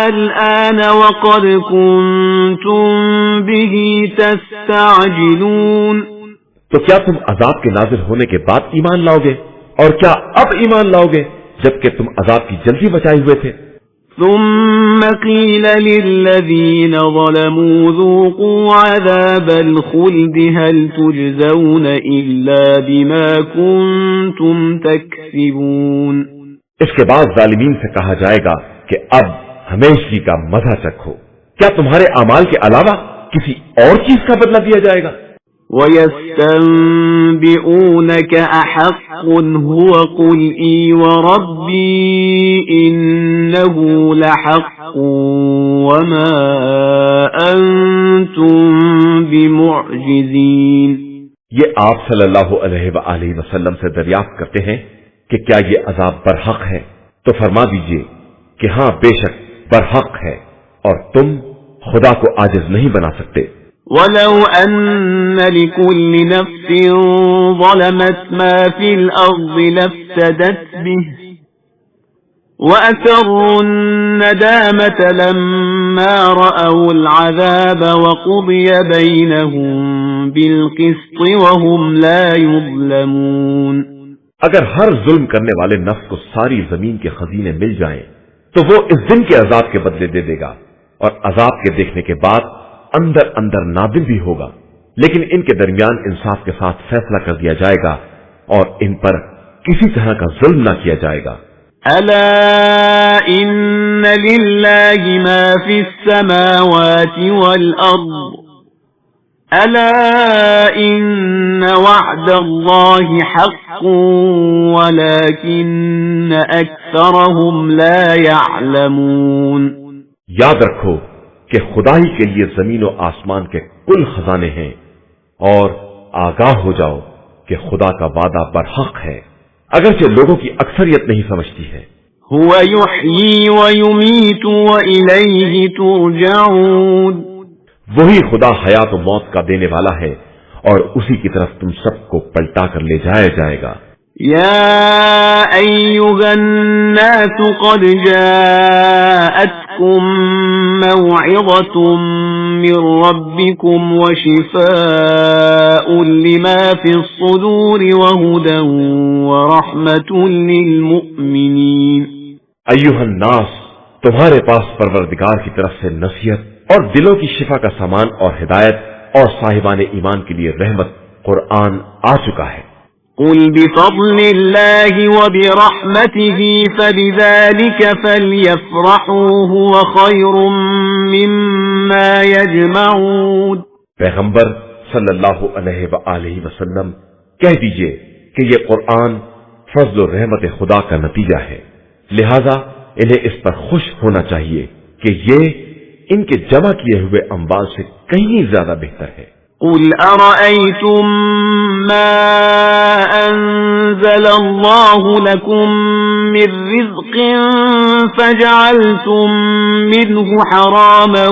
الآن وقد كنتم به تستعجلون۔ تو کیا تم عذاب کے نازل ہونے کے بعد ایمان لاؤ گے؟ اور کیا اب ایمان لاؤ گے جبکہ تم عذاب کی جلدی بچائے ہوئے تھے؟ ثم قيل للذين ظلموا ذوقوا عذاب الخلد هل تجزون إلا بما كنتم تكسبون۔ اس کے بعد ظالمین سے کہا جائے گا کہ اب ہمیشگی کا مزہ چکھو، کیا تمہارے اعمال کے علاوہ کسی اور چیز کا بدلہ دیا جائے گا؟ وَيَسْتَنبِئُونَكَ أَحَقٌّ هُوَ قُلْ إِي وَرَبِّي إِنَّهُ لَحَقٌّ وَمَا أَنْتُمْ بِمُعْجِزِينَ۔ یہ آپ صلی اللہ علیہ وآلہ وسلم سے دریافت کرتے ہیں کہ کیا یہ عذاب برحق ہے؟ تو فرما دیجئے کہ ہاں بے شک برحق ہے اور تم خدا کو عاجز نہیں بنا سکتے۔ وَلَوْ أَنَّ لِكُلِّ نَفْسٍ ظَلَمَتْ مَا فِي الْأَرْضِ لَافْتَدَتْ بِهِ وَأَسَرُّوا النَّدَامَةَ لَمَّا رَأَوُا الْعَذَابَ وَقُضِيَ بَيْنَهُم بِالْقِسْطِ وَهُمْ لَا يُظْلَمُونَ۔ اگر ہر ظلم کرنے والے نفس کو ساری زمین کے خزینے مل جائیں تو وہ اس دن کے عذاب کے بدلے دے دے گا، اور عذاب کے دیکھنے کے بعد اندر اندر نادم بھی ہوگا، لیکن ان کے درمیان انصاف کے ساتھ فیصلہ کر دیا جائے گا اور ان پر کسی طرح کا ظلم نہ کیا جائے گا۔ أَلَا إِنَّ لِلَّهِ مَا فِي السَّمَاوَاتِ وَالْأَرْضِ أَلَا إِنَّ وَعْدَ اللَّهِ حَقٌّ وَلَكِنَّ أَكْثَرَهُمْ لَا يَعْلَمُونَ۔ یاد رکھو کہ خدا ہی کے لیے زمین و آسمان کے کل خزانے ہیں، اور آگاہ ہو جاؤ کہ خدا کا وعدہ برحق ہے، اگرچہ لوگوں کی اکثریت نہیں سمجھتی ہے۔ هو يحيي ويميت وإليه ترجعون۔ وہی خدا حیات و موت کا دینے والا ہے اور اسی کی طرف تم سب کو پلٹا کر لے جایا جائے گا۔ يا أيها الناس قد جاءتكم موعظة من ربكم وشفاء لما في الصدور وهدى ورحمة للمؤمنين۔ ایھا الناس، تمہارے پاس پروردگار کی طرف سے نصیحت اور دلوں کی شفا کا سامان اور ہدایت اور صاحبان ایمان کے لیے رحمت قرآن آ چکا ہے۔ قل بفضل الله وبرحمته فبذلك فليفرحوا هو خير مما يجمعون۔ پیغمبر صلی اللہ علیہ وآلہ وسلم کہہ دیجئے کہ یہ قرآن فضل و رحمت خدا کا نتیجہ ہے، لہذا انہیں اس پر خوش ہونا چاہیے کہ یہ ان کے جمع کیے ہوئے اموال سے کہیں زیادہ بہتر ہے۔ قل أرأيتم ما أنزل الله لكم من رزق فجعلتم منه حراما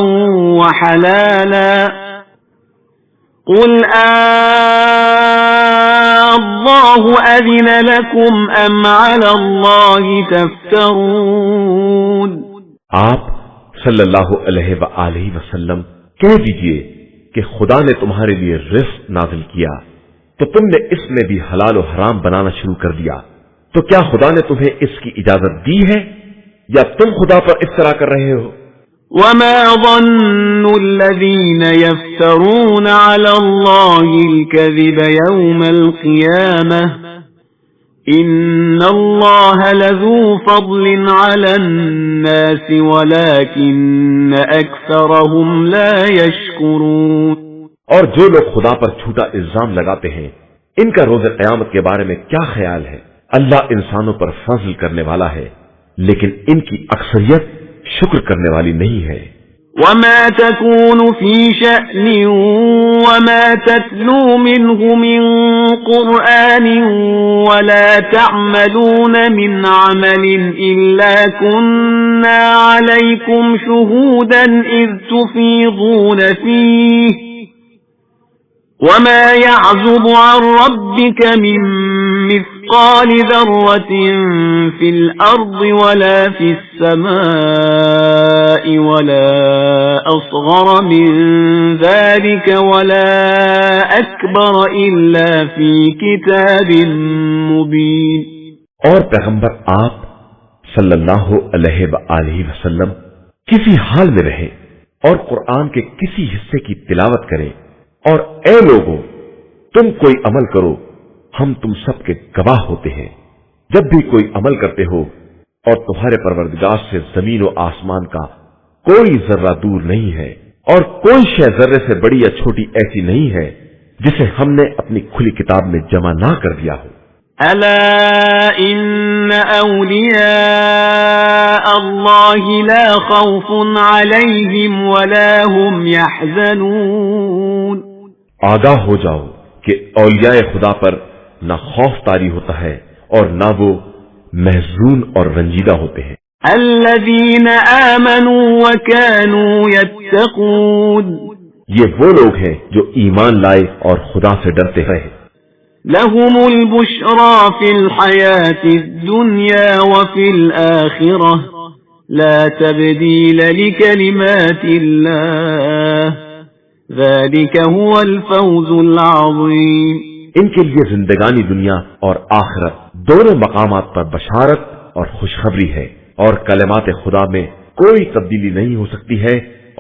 وحلالا قل الله أذن لكم أم على الله تفترون۔ آپ صلی اللہ علیہ وآلہ وسلم کہہ دیجئے کہ خدا نے تمہارے لیے رزق نازل کیا تو تم نے اس میں بھی حلال و حرام بنانا شروع کر دیا، تو کیا خدا نے تمہیں اس کی اجازت دی ہے یا تم خدا پر افترا کر رہے ہو؟ وما ظن الذين يفترون على الله الكذب يوم القيامة إن الله لذو فضل على الناس ولكن أكثرهم لا يشكرون۔ اور جو لوگ خدا پر جھوٹا الزام لگاتے ہیں ان کا روز قیامت کے بارے میں کیا خیال ہے؟ اللہ انسانوں پر فضل کرنے والا ہے لیکن ان کی اکثریت شکر کرنے والی نہیں ہے۔ وما تكون في شأن وما تتلو منه من قرآن ولا تعملون من عمل إلا كنا عليكم شهودا إذ تفيضون فيه وما يعزب عن ربك من مثقال ذرة في الأرض ولا في السماء ولا أصغر من ذلك ولا أكبر إلا في كتاب مبين۔ اور پیغمبر آپ صلی اللہ علیہ وآلہ وسلم کسی حال میں رہے اور قرآن کے کسی حصے کی تلاوت کریں، اور اے لوگوں تم کوئی عمل کرو، ہم تم سب کے گواہ ہوتے ہیں۔ جب بھی کوئی عمل کرتے ہو اور تمہارے پروردگار سے زمین و آسمان کا کوئی ذرہ دور نہیں ہے اور کوئی شے ذرے سے بڑی یا چھوٹی ایسی نہیں ہے جسے ہم نے اپنی کھلی کتاب میں جمع نہ کر دیا ہو۔ ألا إن أولياء الله لا خوف عليهم ولا هم يحزنون۔ آگاہ ہو جاؤ کہ اولیاء خدا پر نہ خوف طاری ہوتا ہے اور نہ وہ محزون اور رنجیدہ ہوتے ہیں۔ الذين آمنوا وكانوا يتقون۔ یہ وہ لوگ ہیں جو ایمان لائے اور خدا سے ڈرتے رہے۔ لهم البشرى في الحياة الدنيا وفي الآخرة لا تبديل لكلمات الله ذلك هو الفوز العظيم۔ ان کے لیے زندگانی دنیا اور آخرت دونوں مقامات پر بشارت اور خوشخبری ہے، اور کلمات خدا میں کوئی تبدیلی نہیں ہو سکتی ہے،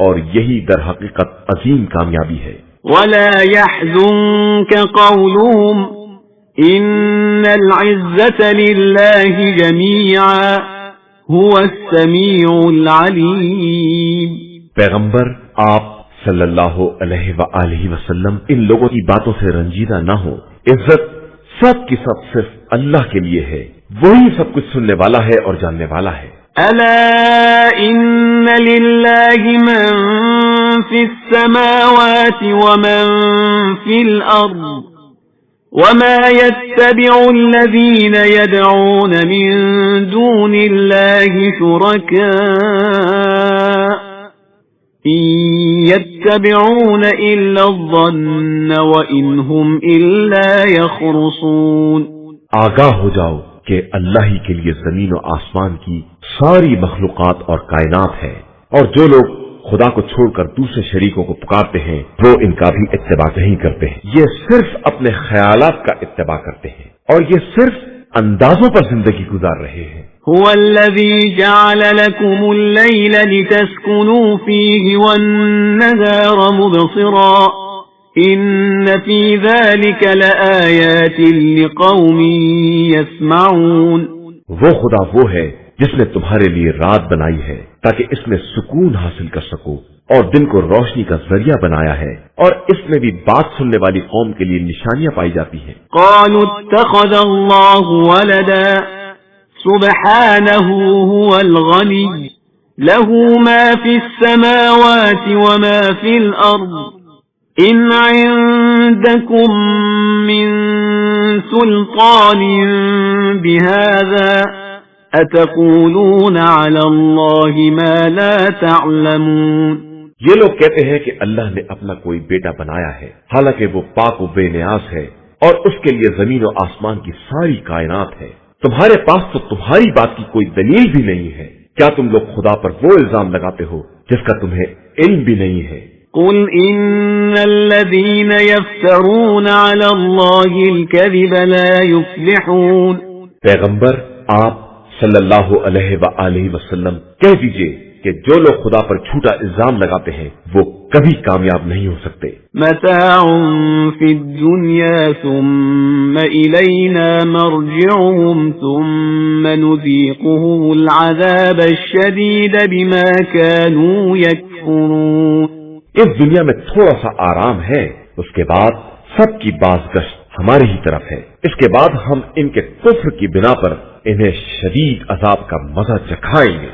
اور یہی در حقیقت عظیم کامیابی ہے۔ ولا يحزنك قولهم إن العزة لله جميعا هو السميع العليم۔ پیغمبر آپ صلی اللہ علیہ وآلہ وسلم ان لوگوں کی باتوں سے رنجیدہ نہ ہو، عزت سب کی سب صرف اللہ کے لیے ہے، وہی سب کچھ سننے والا ہے اور جاننے والا ہے۔ ألا إن لله من في السماوات ومن في الأرض وما يتبع الذين يدعون من دون الله شركاء إن يتبعون إلا الظن وإن هم إلا يخرصون۔ آگاہ ہو جاؤ کہ اللہ ہی کے لیے زمین و آسمان کی ساری مخلوقات اور کائنات ہے، اور جو لوگ خدا کو چھوڑ کر دوسرے شریکوں کو پکارتے ہیں وہ ان کا بھی اتباع نہیں کرتے ہیں، یہ صرف اپنے خیالات کا اتباع کرتے ہیں اور یہ صرف اندازوں پر زندگی گزار رہے ہیں۔ هو الذي جعل لكم الليل لتسكنوا فيه والنهار مبصرا إن في ذلك لآيات لقوم يسمعون۔ وہ خدا وہ ہے جس نے تمہارے لیے رات بنائی ہے تاکہ اس میں سکون حاصل کر سکو، اور دن کو روشنی کا ذریعہ بنایا ہے، اور اس میں بھی بات سننے والی قوم کے لیے نشانیاں پائی جاتی ہیں۔ قالوا اتخذ الله ولدا سبحانه هو الغني له ما في السماوات وما في الأرض إن عندكم من سلطان بهذا أتقولون على الله ما لا تعلمون۔ یہ لوگ کہتے ہیں کہ اللہ نے اپنا کوئی بیٹا بنایا ہے، حالانکہ وہ پاک و بے نیاز ہے، اور اس کے لیے زمین و آسمان کی ساری کائنات ہے۔ تمہارے پاس تو تمہاری بات کی کوئی دلیل بھی نہیں ہے، کیا تم لوگ خدا پر وہ الزام لگاتے ہو جس کا تمہیں علم بھی نہیں ہے؟ قل إن الذين يفترون على الله الكذب لا يفلحون۔ پیغمبر آپ صلی اللہ علیہ وآلہ وسلم کہہ دیجئے کہ جو لوگ خدا پر جھوٹا الزام لگاتے ہیں وہ کبھی کامیاب نہیں ہو سکتے۔ متاع في الدنيا ثم إلينا مرجعهم ثم نذيقهم العذاب الشديد بما كانوا يكفرون۔ اس دنیا میں تھوڑا سا آرام ہے، اس کے بعد سب کی بازگشت ہماری ہی طرف ہے، اس کے بعد ہم ان کے کفر کی بنا پر انہیں شدید عذاب کا مزہ چکھائیں گے۔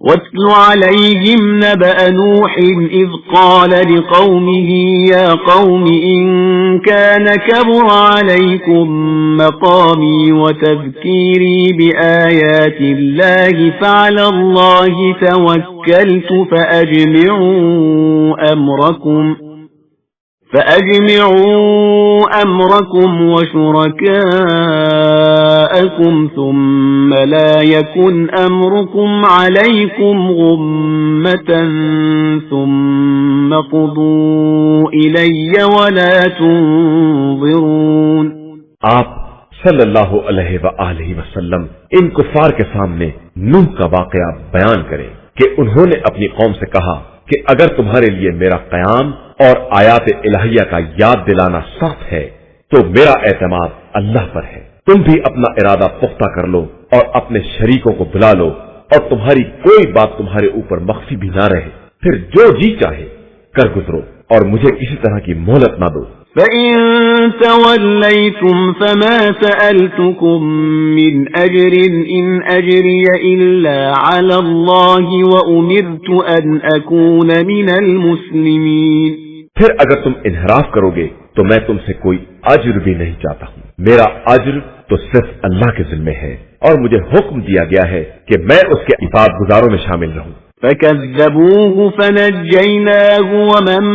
وَاتْلُ عَلَيْهِمْ نَبَأَ نُوحٍ إِذْ قَالَ لِقَوْمِهِ يَا قَوْمِ إِنْ كَانَ كَبُرَ عَلَيْكُمْ مَقَامِي وَتَذْكِيرِي بِآيَاتِ اللَّهِ فَعَلَى اللَّهِ تَوَكَّلْتُ فَأَجْمِعُوا أَمْرَكُمْ وَشُرَكَاءَكُمْ ثُمَّ لَا يَكُنْ أَمْرُكُمْ عَلَيْكُمْ غُمَّةً ثُمَّ قُضُوا إِلَيَّ وَلَا تُنظِرُونَ۔ آپ صلی اللہ علیہ وآلہ وسلم ان کفار کے سامنے نوح کا واقعہ بیان کریں کہ انہوں نے اپنی قوم سے کہا کہ اگر تمہارے لیے میرا قیام اور آیات الہیہ کا یاد دلانا سخت ہے تو میرا اعتماد اللہ پر ہے، تم بھی اپنا ارادہ پختہ کر لو اور اپنے شریکوں کو بلا لو، اور تمہاری کوئی بات تمہارے اوپر مخفی بھی نہ رہے، پھر جو جی چاہے کر گزرو اور مجھے کسی طرح کی مہلت نہ دو۔ فَإِن تَوَلَّيْتُمْ فَمَا سَأَلْتُكُم مِّنْ أَجْرٍ إِنْ أَجْرِيَ إِلَّا عَلَى اللَّهِ وَأُمِرْتُ أَنْ أَكُونَ مِنَ الْمُسْلِمِينَ۔ پھر اگر تم انحراف کرو گے تو میں تم سے کوئی اجر بھی نہیں چاہتا ہوں، میرا اجر تو صرف اللہ کے ذمہ ہے، اور مجھے حکم دیا گیا ہے کہ میں اس کے اطاعت گزاروں میں شامل رہوں۔ فكذبوه فنجيناه ومن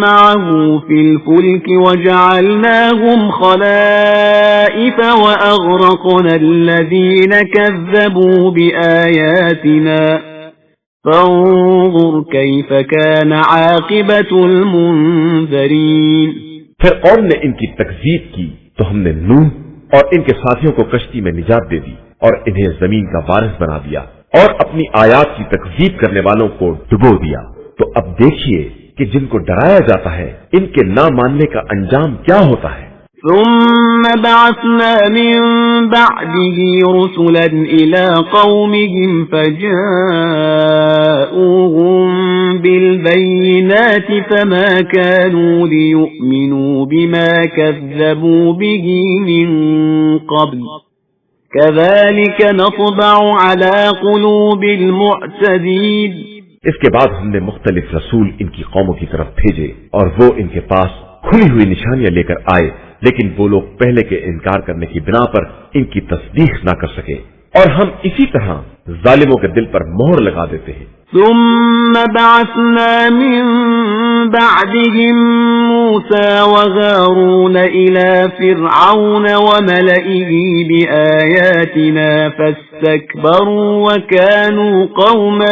معه في الفلك وجعلناهم خلائف وأغرقنا الذين كذبوا بآياتنا فانظر كيف كان عاقبة المنذرين۔ پھر قوم نے ان کی تکذیب کی تو ہم نے نوح اور ان کے ساتھیوں کو کشتی میں نجات دے دی اور انہیں زمین کا وارث بنا دیا اور اپنی آیات کی تکذیب کرنے والوں کو ڈبو دیا۔ تو اب دیکھیے کہ جن کو ڈرایا جاتا ہے ان کے نہ ماننے کا انجام کیا ہوتا ہے۔ ثم بعثنا من بعده رسلا إلى قومهم فجاءوهم بالبينات فما كانوا ليؤمنوا بما كذبوا به من قبل كذلك نطبع على قلوب المعتدين۔ اس کے بعد ہم نے مختلف رسول ان کی قوموں کی طرف بھیجے اور وہ ان کے پاس کھلی ہوئی نشانیاں لے کر آئے، لیکن وہ لوگ پہلے کے انکار کرنے کی بنا پر ان کی تصدیق نہ کر سکے، اور ہم اسی طرح ظالموں کے دل پر مہر لگا دیتے ہیں۔ ثم بعثنا من بعدهم موسى وهارون إلى فرعون وملئه بآياتنا فاستكبروا وكانوا قوما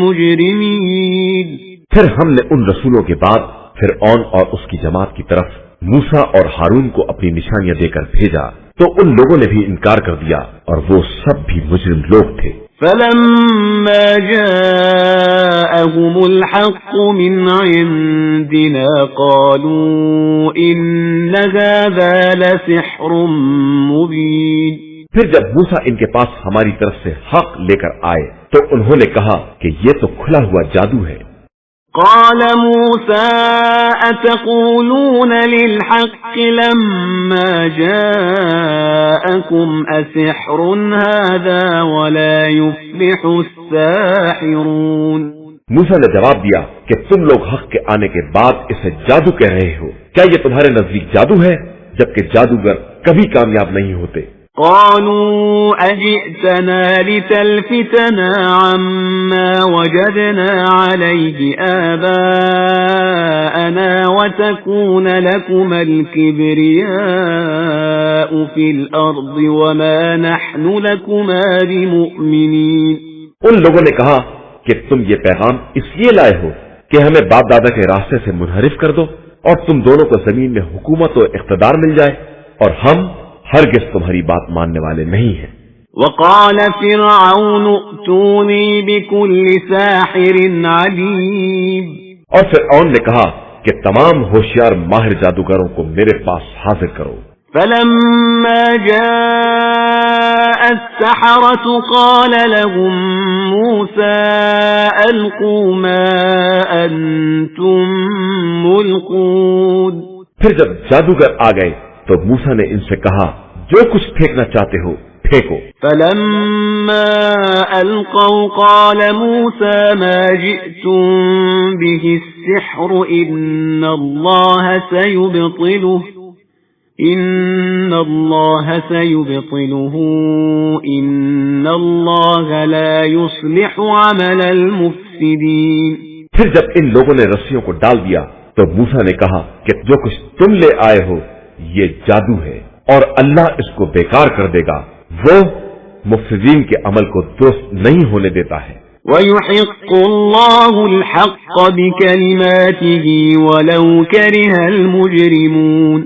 مجرمين۔ پھر ہم نے ان رسولوں کے بعد فرعون اور اس کی جماعت کی طرف موسیٰ اور ہارون کو اپنی نشانیاں دے کر بھیجا تو ان لوگوں نے بھی انکار کر دیا اور وہ سب بھی مجرم لوگ تھے۔ فلما جاءهم الحق من عندنا قالوا إن هذا لسحر مبين۔ پھر جب موسیٰ ان کے پاس ہماری طرف سے حق لے کر آئے تو انہوں نے کہا کہ یہ تو کھلا ہوا جادو ہے۔ قال موسى أتقولون للحق لما جاءكم أسحر هذا ولا يفلح الساحرون۔ موسیٰ نے جواب دیا کہ تم لوگ حق کے آنے کے بعد اسے جادو کہہ رہے ہو، کیا یہ تمہارے نزدیک جادو ہے؟ جبکہ جادوگر کبھی کامیاب نہیں ہوتے۔ قالوا أجئتنا لتلفتنا عما وجدنا عليه آباءنا وتكون لكما الكبرياء في الأرض وما نحن لكما بمؤمنين۔ ان لوگوں نے کہا کہ تم یہ پیغام اس لیے لائے ہو کہ ہمیں باپ دادا کے راستے سے منحرف کر دو اور تم دونوں کو زمین میں حکومت و اقتدار مل جائے، اور ہم ہرگز تمہاری بات ماننے والے نہیں ہیں۔ وقال فرعون ائتوني بكل ساحر عليم۔ اور فرعون نے کہا کہ تمام ہوشیار ماہر جادوگروں کو میرے پاس حاضر کرو۔ فلما جاء السحرة قال لهم موسى ألقوا ما أنتم ملقون۔ پھر جب جادوگر آ گئے تو موسیٰ نے ان سے کہا جو کچھ پھینکنا چاہتے ہو پھینکو۔ فلما ألقوا قال موسى ما جئتم به السحر إن الله سيبطله إن الله لا يصلح عمل المفسدين۔ پھر جب ان لوگوں نے رسیوں کو ڈال دیا تو موسیٰ نے کہا کہ جو کچھ تم لے آئے ہو یہ جادو ہے اور اللہ اس کو بیکار کر دے گا، وہ مفسدین کے عمل کو درست نہیں ہونے دیتا ہے۔ وَيُحِقُّ اللَّهُ الْحَقَّ بِكَلِمَاتِهِ وَلَوْ كَرِهَ الْمُجْرِمُونَ۔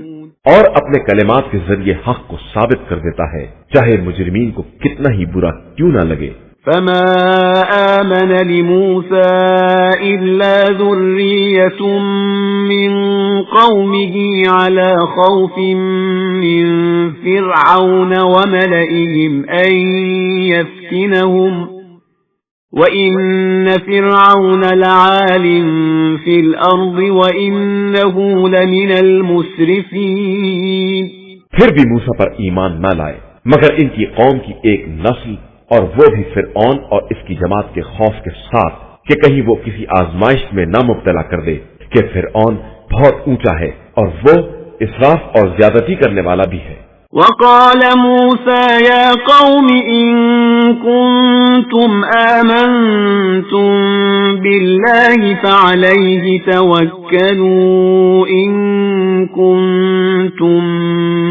اور اپنے کلمات کے ذریعے حق کو ثابت کر دیتا ہے چاہے مجرمین کو کتنا ہی برا کیوں نہ لگے۔ فما آمن لموسى إلا ذرية من قومه على خوف من فرعون وملئهم أن يفتنهم وَإِنَّ فِرْعَوْنَ لَعَالٍ فِي الْأَرْضِ وَإِنَّهُ لَمِنَ الْمُسْرِفِينَ۔ پھر بھی موسیٰ پر ایمان نہ لائے مگر ان کی قوم کی ایک نسل، اور وہ بھی فرعون اور اس کی جماعت کے خوف کے ساتھ کہ کہیں وہ کسی آزمائش میں نہ مبتلا کر دے کہ فرعون بہت اونچا ہے اور وہ اسراف اور زیادتی کرنے والا بھی ہے۔ وقال موسى يا قوم إن كنتم آمنتم بالله فعليه توكلوا إن كنتم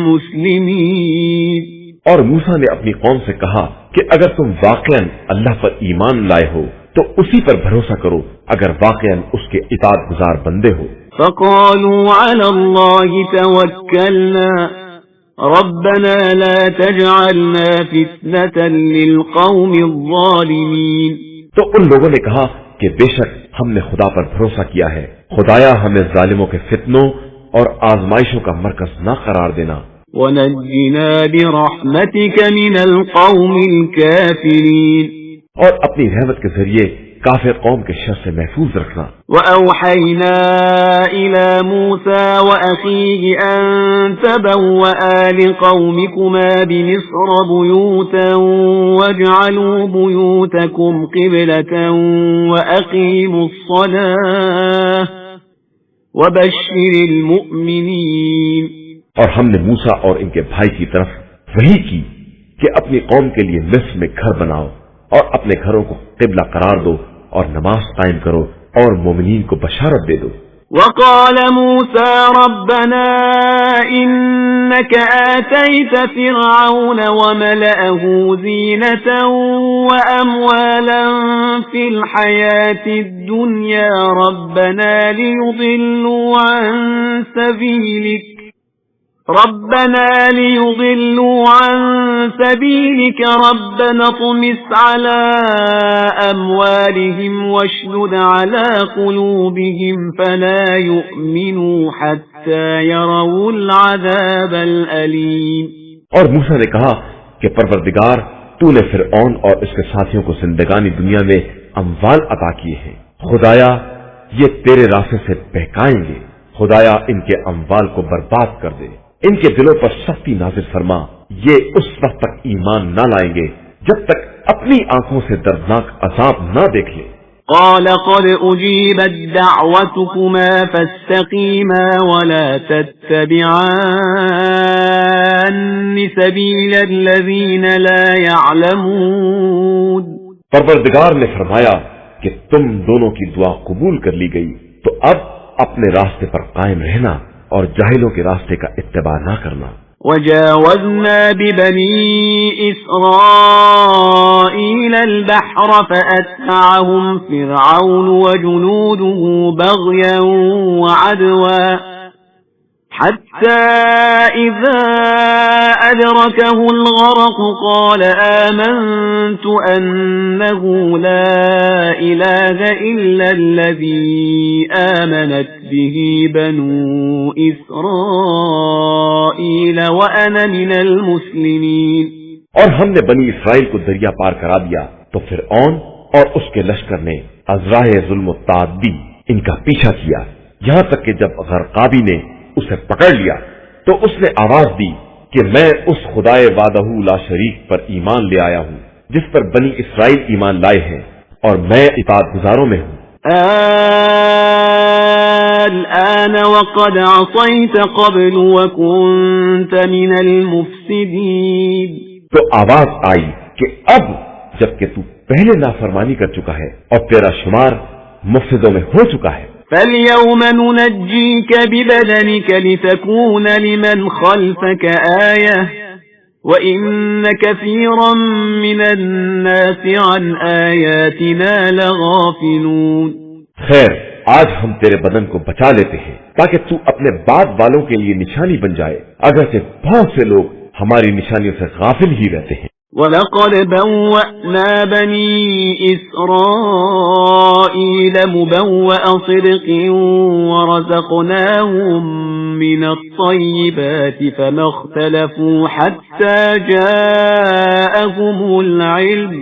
مسلمين۔ اور موسیٰ نے اپنی قوم سے کہا کہ اگر تم واقعاً اللہ پر ایمان لائے ہو تو اسی پر بھروسہ کرو اگر واقعاً اس کے اطاعت گزار بندے ہو۔ فقالوا على الله توكلنا ربنا لا تجعلنا فتنة للقوم الظالمين۔ تو ان لوگوں نے کہا کہ بے شک ہم نے خدا پر بھروسہ کیا ہے، خدایا ہمیں ظالموں کے فتنوں اور آزمائشوں کا مرکز نہ قرار دینا۔ وَنَجِّنَا بِرَحْمَتِكَ مِنَ الْقَوْمِ الْكَافِرِينَ، اور اپنی رحمت کے ذریعے کافر قوم کے شر سے محفوظ رکھنا۔ وَأَوْحَيْنَا إِلَى مُوسَى وَأَخِيهِ أَن تَبَوَّآ لِقَوْمِكُمَا بِمِصْرَ بُيُوتًا وَاجْعَلُوا بُيُوتَكُمْ قِبْلَةً وَأَقِيمُوا الصَّلَاةَ وَبَشِّرِ الْمُؤْمِنِينَ۔ اور ہم نے موسیٰ اور ان کے بھائی کی طرف وحی کی کہ اپنی قوم کے لیے مصر میں گھر بناؤ اور اپنے گھروں کو قبلہ قرار دو اور نماز قائم کرو اور مومنین کو بشارت دے دو۔ وقال موسى ربنا إنك آتيت فرعون وملأه زينة وأموالا في الحياة الدنيا ربنا ليضلوا عن سبيلك ربنا اطمس على أموالهم واشدد على قلوبهم فلا يؤمنوا حتى يروا العذاب الأليم۔ اور موسیٰ نے کہا کہ پروردگار تو نے فرعون اور اس کے ساتھیوں کو زندگانی دنیا میں اموال عطا کیے ہیں، خدایا یہ تیرے راستے سے بہکائیں گے، خدایا ان کے اموال کو برباد کر دے، ان کے دلوں پر سختی نازل فرما، یہ اس وقت تک ایمان نہ لائیں گے جب تک اپنی آنکھوں سے دردناک عذاب نہ دیکھ لیں۔ قال قد أجيبت دعوتكما فاستقيما ولا تتبعان سبيل الذين لا يعلمون۔ پروردگار نے فرمایا کہ تم دونوں کی دعا قبول کر لی گئی، تو اب اپنے راستے پر قائم رہنا اور جاہلوں کے راستے کا اتباع نہ کرنا۔ وجاوزنا ببني إسرائيل البحر فأتبعهم فرعون وجنوده بغيا وعدوا حتى إذا أدركه الغرق قال آمنت أنه لا إله إلا الذي آمنت به بنو إسرائيل وأنا من المسلمين۔ اور ہم نے بنی اسرائیل کو دریا پار کرا دیا تو فرعون اور اس کے لشکر نے عذراہ ظلم و تعدی ان کا پیچھا کیا، یہاں تک کہ جب غرقابی نے اسے پکڑ لیا تو اس نے آواز دی کہ میں اس خدائے وحدہ لا شریک پر ایمان لے آیا ہوں جس پر بنی اسرائیل ایمان لائے ہیں، اور میں اطاعت گزاروں میں ہوں۔ الآن وقد عصيت قبل وكنت من المفسدين۔ تو آواز آئی کہ اب جبکہ تو پہلے نافرمانی کر چکا ہے اور تیرا شمار مفسدوں میں ہو چکا ہے۔ فَالْيَوْمَ نُنَجِّيكَ بِبَدَنِكَ لِتَكُونَ لِمَنْ خَلْفَكَ آيَةً وَإِنَّ كَثِيرًا مِنَ النَّاسِ عَنْ آيَاتِنَا لَغَافِلُونَ۔ خیر، آج ہم تیرے بدن کو بچا لیتے ہیں تاکہ تو اپنے بعد والوں کے لیے نشانی بن جائے، اگرچہ بہت سے لوگ ہماری نشانیوں سے غافل ہی رہتے ہیں۔ وَلَقَدْ بَوَّأْنَا بَنِي إِسْرَائِيلَ مُبَوَّأَ صِدْقٍ وَرَزَقْنَاهُمْ مِنَ الطَّيِّبَاتِ فَمَا اخْتَلَفُوا حَتَّى جَاءَهُمُ الْعِلْمُ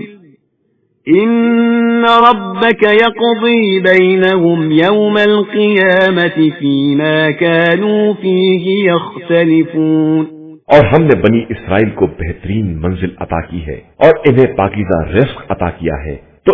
إِنَّ رَبَّكَ يَقْضِي بَيْنَهُمْ يَوْمَ الْقِيَامَةِ فِيمَا كَانُوا فِيهِ يَخْتَلِفُونَ۔ اور ہم نے بنی اسرائیل کو بہترین منزل عطا کی ہے اور انہیں پاکیزہ رزق عطا کیا ہے تو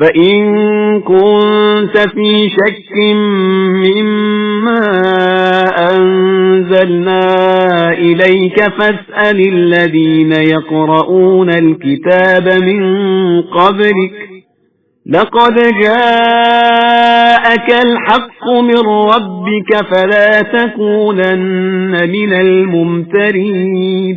فَإِن كُنتَ فِي شَكٍّ مِّمَّا أَنزَلْنَا إِلَيْكَ فَاسْأَلِ الَّذِينَ يَقْرَؤُونَ الْكِتَابَ مِن قَبْلِكَ لَقَدْ جَاءَكَ الْحَقُّ مِن رَّبِّكَ فَلَا تَكُونَنَّ مِنَ الْمُمْتَرِينَ۔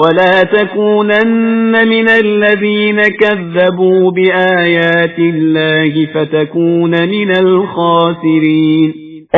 وَلَا تَكُونَنَّ مِنَ الَّذِينَ كَذَّبُوا بِآيَاتِ اللَّهِ فَتَكُونَ مِنَ الْخَاسِرِينَ।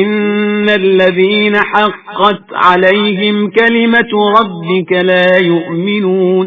إِنَّ الَّذِينَ حَقَّتْ عَلَيْهِمْ كَلِمَةُ رَبِّكَ لَا يُؤْمِنُونَ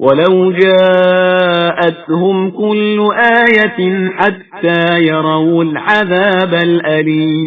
وَلَوْ جَاءَتْهُمْ كُلُّ آيَةٍ حَتَّى يَرَوْا الْعَذَابَ الْأَلِيمَ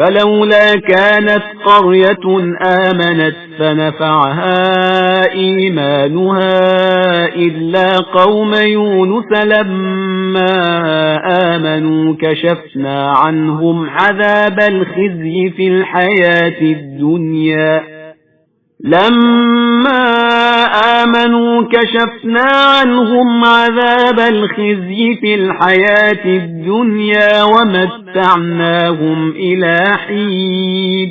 فَلَوْلَا كَانَتْ قَرْيَةٌ آمَنَتْ فَنَفَعَهَا إِيمَانُهَا إِلَّا قَوْمَ يُونُسَ لَمَّا آمَنُوا كَشَفْنَا عَنْهُمْ عَذَابَ الْخِزْيِ فِي الْحَيَاةِ الدُّنْيَا وَمَتَّعْنَاهُمْ إِلَى حِينٍ۔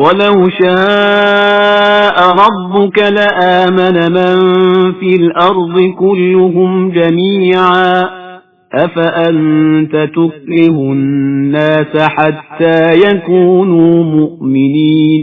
وَلَوْ شَاءَ رَبُّكَ لَآمَنَ مَن فِي الْأَرْضِ كُلُّهُمْ جَمِيعًا أَفَأَنْتَ تُكْرِهُ النَّاسَ حَتَّى يَكُونُوا مُؤْمِنِينَ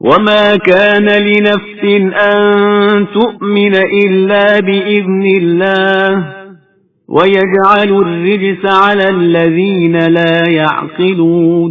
وَمَا كَانَ لِنَفْسٍ أَن تُؤْمِنَ إِلَّا بِإِذْنِ اللَّهِ وَيَجْعَلُ الرِّجْسَ عَلَى الَّذِينَ لَا يَعْقِلُونَ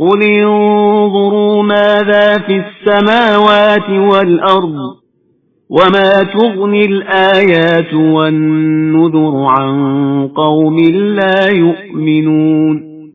قُلِ انظُرُوا مَاذَا فِي السَّمَاوَاتِ وَالْأَرْضِ وَمَا تُغْنِي الْآيَاتُ وَالنُّذُرُ عَن قَوْمٍ لَّا يُؤْمِنُونَ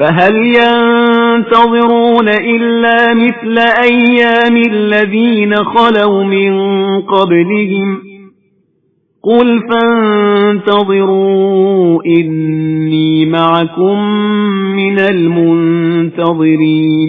فَهَلْ يَنتَظِرُونَ إِلَّا مِثْلَ أَيَّامِ الَّذِينَ خَلَوْا مِن قَبْلِهِمْ قُلْ فَانتَظِرُوا إِنِّي مَعَكُمْ مِنَ الْمُنتَظِرِينَ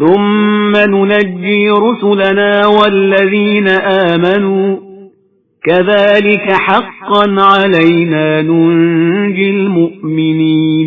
ثُمَّ نُنَجِّي رُسُلَنَا وَالَّذِينَ آمَنُوا كَذَلِكَ حَقًّا عَلَيْنَا نُنْجِي الْمُؤْمِنِينَ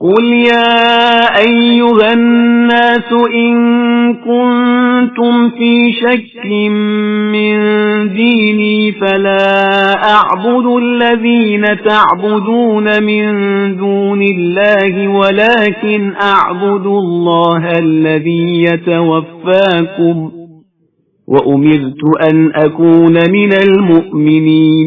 قُلْ يَا أَيُّهَا النَّاسُ إِن كُنتُمْ فِي شَكٍّ مِّن دِينِي فَلَا أَعْبُدُ الَّذِينَ تَعْبُدُونَ مِن دُونِ اللَّهِ وَلَكِنْ أَعْبُدُ اللَّهَ الَّذِي يَتَوَفَّاكُمْ وَأُمِرْتُ أَنْ أَكُونَ مِنَ الْمُؤْمِنِينَ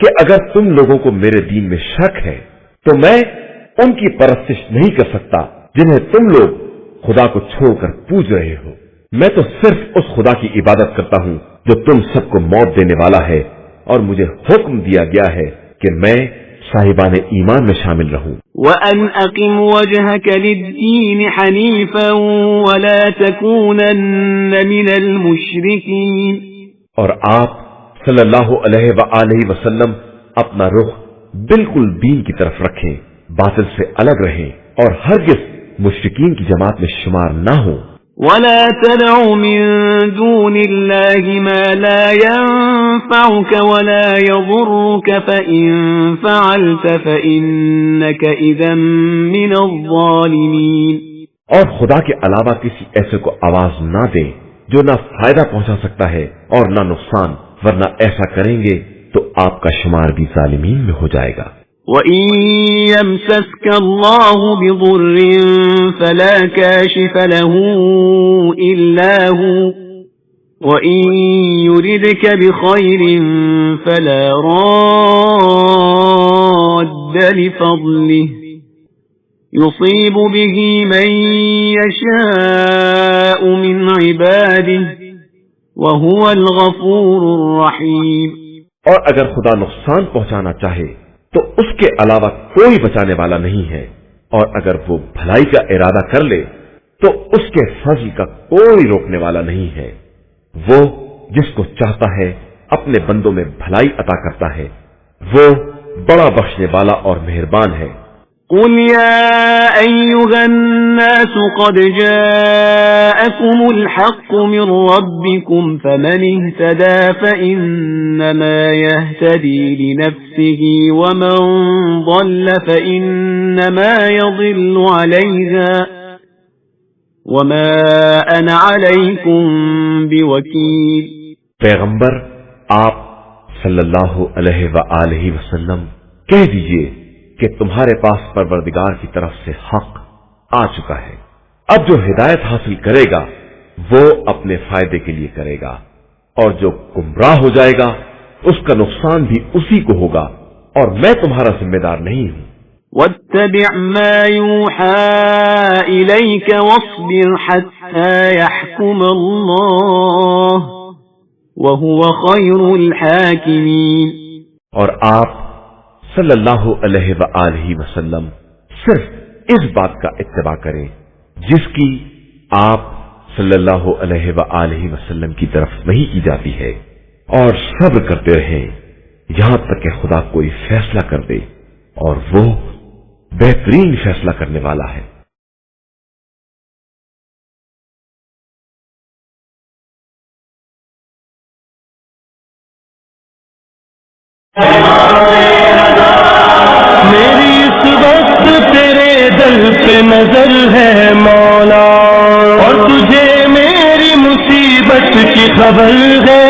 کہ اگر تم لوگوں کو میرے دین میں شک ہے تو میں ان کی پرستش نہیں کر سکتا جنہیں تم لوگ خدا کو چھوڑ کر پوج رہے ہو. میں تو صرف اس خدا کی عبادت کرتا ہوں جو تم سب کو موت دینے والا ہے، اور مجھے حکم دیا گیا ہے کہ میں صاحبان ایمان میں شامل رہوں. وَأَنْ أَقِمْ وَجْهَكَ لِلدِّينِ حَنِيفًا وَلَا تَكُونَنَّ مِنَ الْمُشْرِكِينَ. اور آپ صلی اللہ علیہ وآلہ وسلم اپنا رخ بالکل دین کی طرف رکھیں، باطل سے الگ رہیں اور ہرگز مشرکین کی جماعت میں شمار نہ ہوں. وَلَا تَدْعُ مِن دُونِ اللَّهِ مَا لَا يَنفَعُكَ وَلَا يَضُرُّكَ فَإِن فَعَلْتَ فَإِنَّكَ إِذًا مِّنَ الظَّالِمِينَ. اور خدا کے علاوہ کسی ایسے کو آواز نہ دیں جو نہ فائدہ پہنچا سکتا ہے اور نہ نقصان، ورنہ ایسا کریں گے تو آپ کا شمار بھی ظالمین میں ہو جائے گا. وَإِن يَمْسَسْكَ اللَّهُ بِضُرٍّ فَلَا كَاشِفَ لَهُ إِلَّا هُوَ وَإِن يُرِدْكَ بِخَيْرٍ فَلَا رَادَّ لِفَضْلِهِ يُصِيبُ بِهِ مَن يَشَاءُ مِنْ عِبَادِهِ وَهُوَ الْغَفُورُ الرَّحِيمُ. اور اگر خدا نقصان پہنچانا چاہے تو اس کے علاوہ کوئی بچانے والا نہیں ہے، اور اگر وہ بھلائی کا ارادہ کر لے تو اس کے فضل کا کوئی روکنے والا نہیں ہے. وہ جس کو چاہتا ہے اپنے بندوں میں بھلائی عطا کرتا ہے، وہ بڑا بخشنے والا اور مہربان ہے. قل يا أيها الناس قد جاءكم الحق من ربكم فمن اهتدى فإنما يهتدي لنفسه ومن ضل فإنما يضل عليها وما أنا عليكم بوكيل. پیغمبر آپ صلی اللہ علیہ وآلہ وسلم کہہ دیجئے کہ تمہارے پاس پروردگار کی طرف سے حق آ چکا ہے. اب جو ہدایت حاصل کرے گا وہ اپنے فائدے کے لیے کرے گا، اور جو گمراہ ہو جائے گا اس کا نقصان بھی اسی کو ہوگا، اور میں تمہارا ذمہ دار نہیں ہوں. وَاتَّبِعْ مَا يُوحَى إِلَيْكَ وَاصْبِرْ حَتَّى يَحْكُمَ اللَّهُ وَهُوَ خَيْرُ الْحَاكِمِينَ. اور آپ صلی اللہ علیہ وآلہ وسلم صرف اس بات کا اتباع کریں جس کی آپ صلی اللہ علیہ وآلہ وسلم کی طرف وحی کی جاتی ہے، اور صبر کرتے رہیں یہاں تک کہ خدا کوئی فیصلہ کر دے، اور وہ بہترین فیصلہ کرنے والا ہے. میری اس وقت تیرے دل پہ نظر ہے مولا، اور تجھے میری مصیبت کی خبر ہے